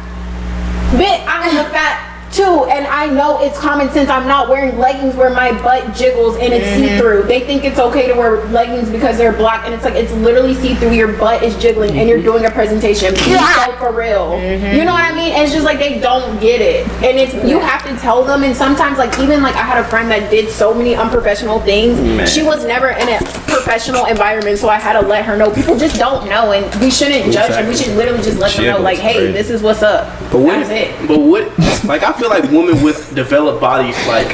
I am a fat too, and I know it's common sense. I'm not wearing leggings where my butt jiggles and it's see-through. They think it's okay to wear leggings because they're black, and it's like it's literally see-through. Your butt is jiggling, and you're doing a presentation. Be so for real. You know what I mean? And it's just like they don't get it, and it's you have to tell them. And sometimes, like even like I had a friend that did so many unprofessional things. She was never in a professional environment, so I had to let her know. People just don't know, and we shouldn't judge them. We should literally just let them know, like, hey, this is what's up. But what? That's it. But what? Like I feel like women with developed bodies, like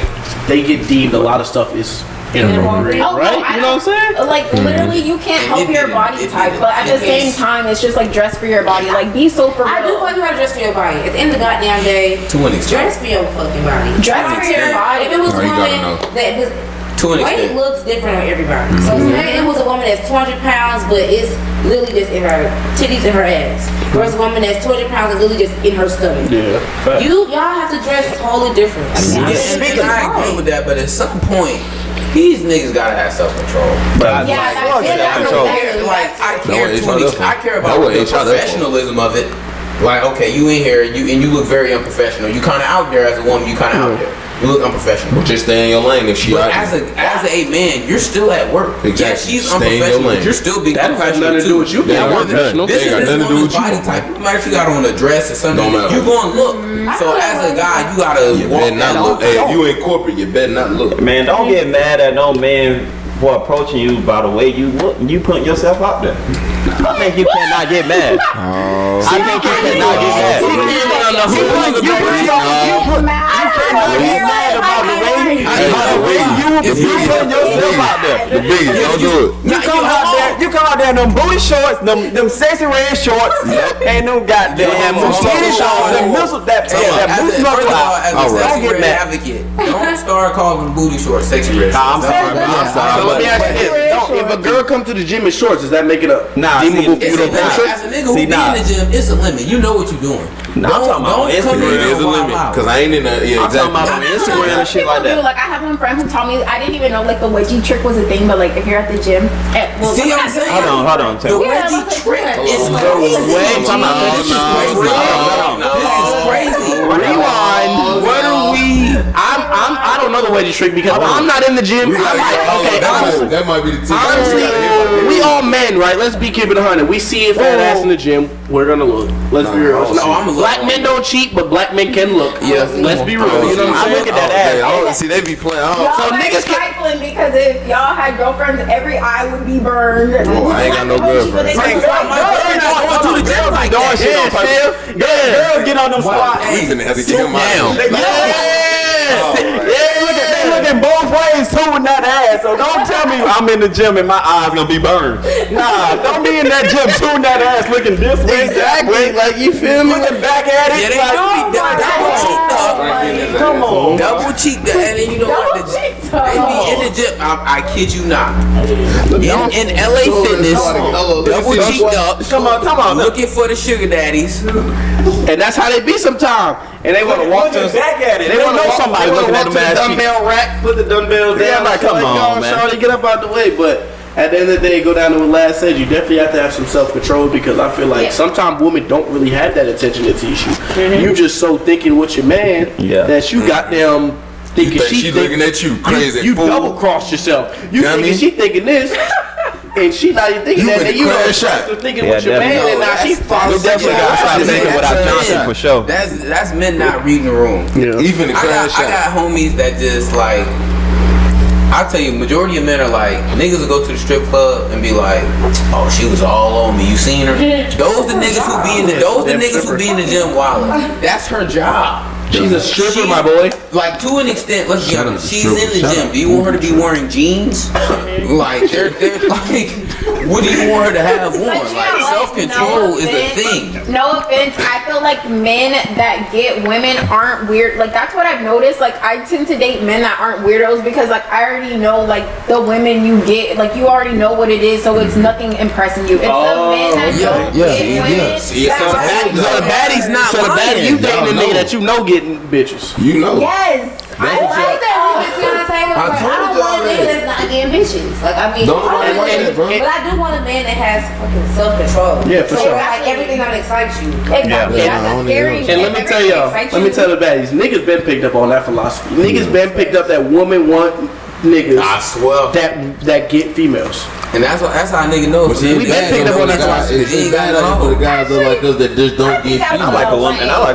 they get deemed a lot of stuff is inappropriate, Oh, no, right? I You know what I'm saying? Like literally, you can't help your body type, but at the same time, it's just like dress for your body. Like be so for real. I do feel like you gotta dress for your body. At the end of the goddamn day, To an extent. dress for your fucking body. Dress for your body. If it was No, you one gotta know. that was To an weight extent. looks different on everybody. So say it was a woman that's 200 pounds, but it's literally just in her titties and her ass. Versus a woman that's 200 pounds and literally just in her stomach. Yeah. Fact. Y'all have to dress totally different. And I agree with that, but at some point, these niggas gotta have self-control. But Yeah, fuck that's it. that. I care, like I care ain't to how an that extent. I fun. care That about way the ain't how that fun. professionalism of it. Like, okay, you in here, you look very unprofessional. You kind of out there as a woman. You kind of out there. You look unprofessional. But just stay in your lane if she But out as a man, you're still at work. Exactly. Yeah, she's Stay in your unprofessional. lane. But you're still being That has unprofessional nothing to do too. with you being Yeah, unprofessional. This They is got this nothing to do woman's with body you. type. No matter if you got on a dress or something, Don't matter. you gonna look. So as a guy, you gotta You walk better that not look. out. Hey, if you ain't corporate, you better not look. Man, don't get mad at no man for approaching you by the way you look. You putting yourself out there. I think you cannot get mad. I think you cannot get mad. You cannot get mad about the way you putting yourself out there. The biggest, don't do it. You come out there in them booty shorts, them sexy red shorts, and them goddamn skinny shorts, them missile that moose knuckle out. As a All right. sexy Don't get red mad. advocate, don't start calling booty shorts sexy red shorts. I'm sorry, man. I'm sorry. So let me ask you this. if a girl come to the gym in shorts, does that make it a deemable for you to approach her? As a nigga who be in the gym, it's a limit. You know what you're doing. I'm talking about on Instagram. There's a limit because I ain't in that. Yeah, I'm talking about on Instagram and shit like that. Like I have one friend who told me I didn't even know like the wedgie trick was a thing, but like if you're at the gym, see what I'm saying? Hold on. The wedgie trick is crazy. Rewind. What are we? I don't know the wedgie trick because I'm not in the gym. Honestly, that might be the tip. honestly, we all men, right? Let's be keeping it 100. We see a fat ass in the gym, we're gonna look. Let's be real. No, I'm a look. Black men don't cheat, but black men can look. Yes. Let's be real. You know what I'm saying? Look at that ass. See, they be playing. Y'all So niggas can. trifling because if y'all had girlfriends, every eye would be burned. Oh, I ain't got no girlfriend. Girls get on them squats. We finna have to get him out. They looking both ways tooting that ass. So don't tell me I'm in the gym and my eyes gonna be burned. Nah, don't be in that gym tooting that ass looking this way. Exactly. Like you feel me? Looking back at it. Yeah, they like, do be double cheeked up. come on. Double cheeked up, and then you know what? They be in the gym. I kid you not. In LA Fitness, double cheeked up. Come on. Looking for the sugar daddies. And that's how they be sometimes. And they want to walk to the back at it. They want to know somebody looking at them ass cheeks. dumbbell rack, put the dumbbells down. Yeah, like, come on, man. Shawty, get up out the way. But at the end of the day, go down to what Laz said. You definitely have to have some self-control because I feel like sometimes women don't really have that attention to teach you. You just so thinking with your man that you got them thinking She looking at you crazy. You double crossed yourself. You thinking she thinking this. And she not even thinking that, and you know, thinking with your man, and now she following. Definitely gotta stop thinking without Johnson for sure. That's men not reading the room. Yeah. Even the I crash shot. got homies that just like. I tell you, majority of men are like niggas will go to the strip club and be like, "Oh, she was all on me. You seen her?" Those the niggas who be in the gym wildin'. That's her job. She's a stripper, my boy. Like to an extent, let's be honest. She's in the gym. Do you want her to be wearing jeans? Like they're like, what do you want her to have on? Like self-control is a thing. No offense, I feel like men that get women aren't weird. Like that's what I've noticed. Like I tend to date men that aren't weirdos because like I already know like the women you get. Like you already know what it is, so it's nothing impressing you. It's the men that don't get women. So the baddies not. So the baddie you dating a nigga that you know getting bitches. You know. Yes. I like that. You see what I'm saying? Like, I don't want a nigga that's not getting bitches. Like, I mean, Don't nobody want that, bro. but I do want a man that has fucking self-control. Yeah, for so sure. Like, everything that excites you. Exactly. Yeah. That's a scary. And let me tell y'all, the baddies, niggas been picked up on that philosophy. Niggas been picked up that women want niggas I swear. that get females. And that's how a nigga knows. We been picked up on that philosophy. It's bad for the guys that like us that just don't get I female. like a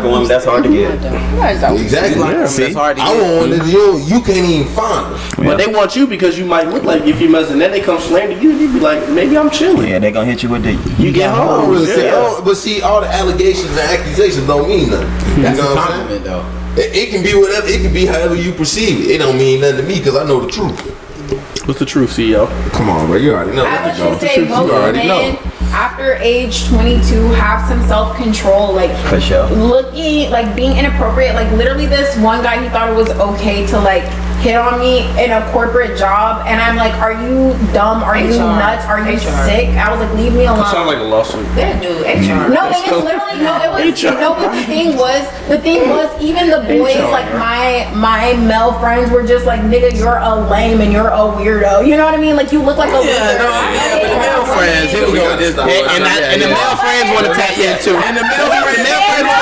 woman that's hard to get. Exactly. That's hard to I get. want one that you can't even find her. But they want you because you might look like your females, and then they come slander you, and you be like, maybe I'm chilling. Yeah, they gonna hit you with the. You get I don't home. really say, but see, all the allegations and accusations don't mean nothing. That's you know a what I'm compliment though. saying? It can be whatever. It can be however you perceive it. It don't mean nothing to me because I know the truth. What's the truth, CEO? Come on, bro. You already know. I would Joe. just say most men after age 22 have some self-control, like For sure. looking, like being inappropriate. Like literally this one guy, he thought it was okay to like hit on me in a corporate job, and I'm like, are you dumb? Are you nuts? Are you sick? I was like, leave me alone. That sounds like a lawsuit. Yeah, dude, HR. No, it was literally but the thing was even the boys, like my male friends were just like, nigga, you're a lame and you're a weirdo. You know what I mean? Like you look like a loser. But the male friends, here we go with this. And the male friends want to tap in too. And the male friends want to tap into.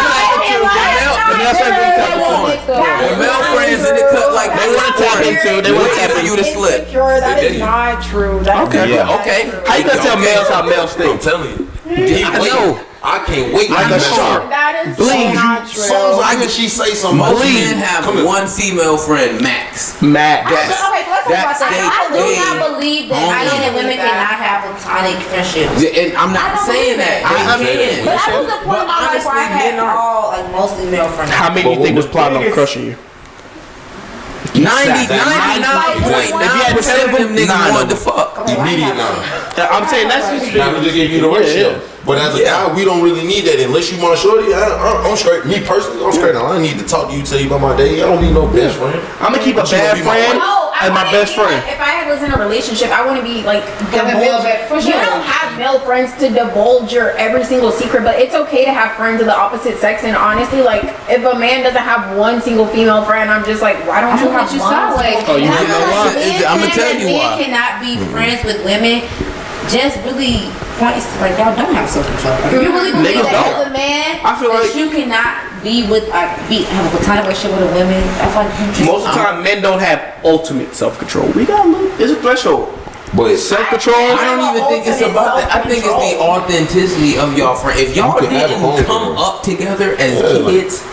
The male friends in the cut like they want to tap into. They want to tap into you to slip. That is not true. Okay. Okay. How you gonna tell males how males I'm think? telling you. I know. I can't wait. Like a shark. That is Bleed. not true. Songs like if she say something. Most men have one female friend max. Matt. Okay, so let's talk about that. I do they- not believe that I mean that women cannot have platonic friendships. And I'm not saying that. They But can. I was at a point in my life where I had all like mostly male friends. How many do you think was plotting on crushing you? 99.9% of them niggas wanted to fuck. Immediate now. I'm saying that's just I just give you the ratio. But as a guy, we don't really need that unless you want to shorty. I'm straight. Me personally, I'm straight. I don't need to talk to you, tell you about my day. I don't need no best friend. I'm gonna keep a bad friend. No, as my best friend. If I was in a relationship, I want to be like divulge. For You sure. don't have male friends to divulge your every single secret, but it's okay to have friends of the opposite sex. And honestly, like if a man doesn't have one single female friend, I'm just like, why don't you have one? sideways. Oh, you And I know feel why? like men I'ma saying tell that you men why. cannot be friends with women. Just really points like y'all don't have self-control. If you really believe Niggas that don't. as a man, I feel that like- you cannot be with have a platonic relationship with a woman. I feel like you just Most of the time, men don't have ultimate self-control. We got a little. There's a threshold. But Self-control. I don't even think it's about that. I think it's the authenticity of y'all friend. If y'all You can have a didn't home come girl. up together as Yeah, kids,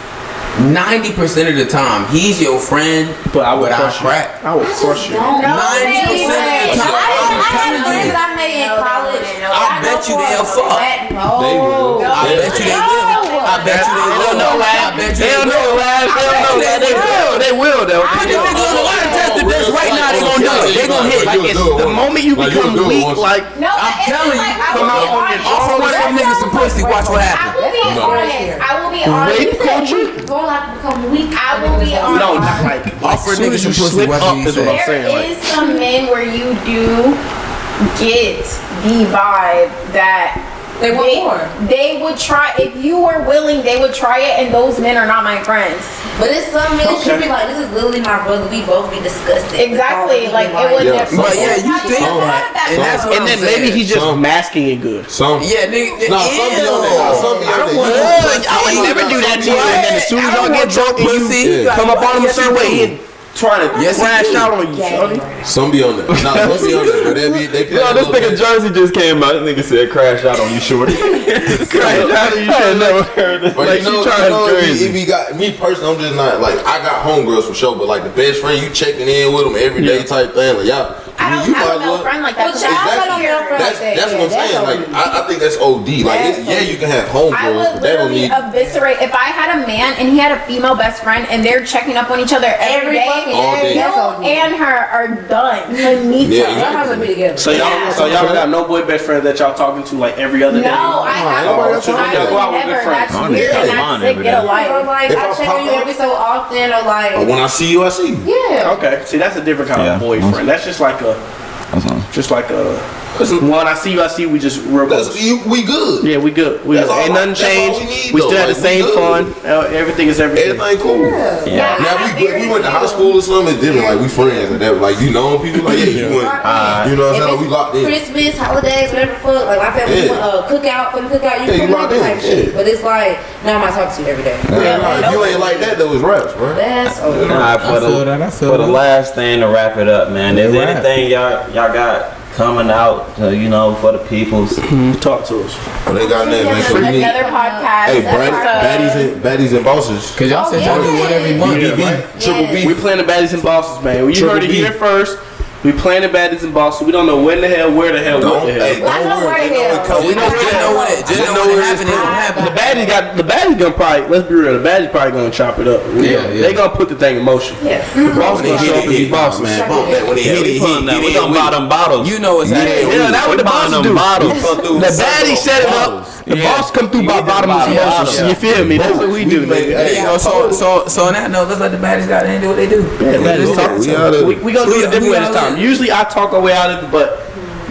90% of the time he's your friend, But I would crush you. crack. I would crush you. don't know. 90% of the time, I'm I had telling friends you. that I made in college. I bet you they'll fuck. They will. I bet you they will. I bet you they will. I bet you they will. They will though. I know they gonna lie to test the bitch right now. They gonna do it. They gonna hit. Like it's the moment you become weak, like No, I'm telling you, come out on your Offer one of them niggas some pussy. Watch what I happens. will be honest. I will be honest. rape culture. Don't like to become weak. I will be honest. No, not like Offer as soon niggas as you some pussy, slip watch up what he is what I'm say. saying. There Like, is some men where you do get the vibe that They want more. They would try if you were willing. They would try it, and those men are not my friends. But it's some men should Okay. be like, this is literally my brother. We both be disgusted. Exactly, like it would. Yeah. never. But yeah, you think that, and that's what and I'm then saying. maybe he's just Some- masking it good. some. Yeah, nigga. Nah, some be on that. Nah, some be on that. I would never do that to you. And then as soon as y'all get drunk and pussy, you come up on him a certain way, he'd try to Yes, he crash do. out on you, shorty. Some be on that. Nah, some be on that. But they play Yo, a this little nigga bit. Jersey just came out. This nigga said crash out on you, shorty. Crash out on you, I shorty. never heard this. But Like, you she know, trying crazy. if he got me personally, I'm just not like I got homegirls for sure, but like the best friend, you checking in with them every day Yeah. type thing. Like y'all, I don't you have might a male well. friend like that. Well, child, I don't know friends That's like that. what I'm Yeah, saying. that's Like I think that's OD. Like yeah, you can have I homegirls, would but they don't literally need. eviscerate if I had a man and he had a female best friend and they're checking up on each other every day. fucking All day. You and her are done. Finito. Yeah, Y'all have to be together. So y'all don't got no boy best friend that y'all talking to like every other day? No, I have. nobody got time I for that. Go out with never. good friends. That's I don't weird. even And come that's on sick. every Get a day. life. Or like, If I I check pop on you up- every so often, or like, When I see you, I see you. yeah. Okay, see that's a different kind Yeah. of boyfriend. That's just like a, when I see you, we just real That's close. we good. Yeah, we good. That's all- Ain't nothing that's all changed. we need, We though. still had the Like, we same good. fun. Everything is everything. Everything cool. Yeah, Now we went to high school or something. It's different. Like we friends and that. Like you know people. Like yeah, you went. You know what I'm saying? Like, we locked in. Christmas, holidays, whatever the fuck. Like my family, Yeah. we went cookout for the cookout. Yeah, you come locked over in, type yeah. shit. But it's like, now I'm not talking to you every day. Yeah, nah, if you ain't like that, though, it's raps, bro. That's okay. Alright, for the last thing to wrap it up, man. Is there anything y'all got coming out, for the peoples? Talk to us. Oh, they got that, man. So we need. Another podcast. Hey, baddies and bosses. Cause y'all said y'all do one every month. Triple B. We playing the Baddies and Bosses, man. You Triple heard it B. here first. We playing the Baddies and Bosses. We don't know when the hell, where the hell, what the hell. I know where they are. We know where the hell. Just know when it happened. It happened. The Baddies gonna probably, let's be real, the Baddies probably gonna chop it up. Yeah. They gonna put the thing in motion. Yes. The boss gonna show up and be bosses. Man, bump that. When he hit it, We talking about them bottles. You know what's happening. Yeah, that's what the boss them do. bottles. The Baddies set it up. The boss come through by bottomless motions. You feel me? That's what we do, nigga. There you go. So on that note, let's let the baddies got in and do what they do. We gonna do it a different way this time. Usually I talk our way out of it, but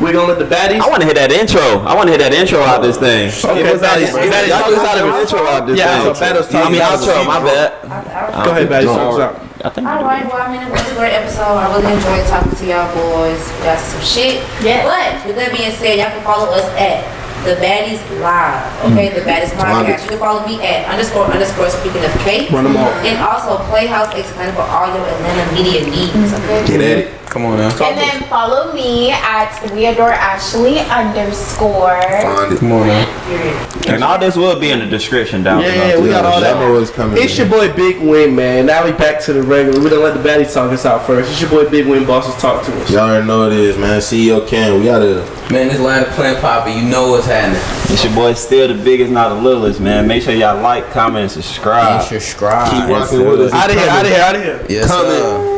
we're gonna let the Baddies. I want to hear that intro. out this thing. Okay, Baddies. Y'all just out of an intro out this Yeah, thing. so Baddies talk. I mean, outro. My bad. Go ahead, Baddies. Talk us out. I think. All right, well, I mean, it was a great episode. I really enjoyed talking to y'all boys. We got to some shit. Yeah. But with that being said, y'all can follow us at The Baddies Live. Okay, The Baddies Podcast. You can follow me at __ speaking of Kate. Run them all. And also Playhouse 820 for all your Atlanta media needs. Okay. Get at it. Come on now. And then follow me at WeAdoreAshley_. Find it. Come on now. Period. And all this will be in the description down below. Yeah, we got all That that. boy is coming. It's your boy Big Win, man. Now we back to the regular. We don't let the Baddies talk us out first. It's your boy Big Win. Bosses talk to us. Y'all already know what it is, man. CEO Ken. We gotta. Man, this line of plant popping, you know what's happening. It's your boy, still the biggest, not the littlest, man. Make sure y'all like, comment, and subscribe. Subscribe. Keep rocking with us. Out of here. Yes, Comment. sir.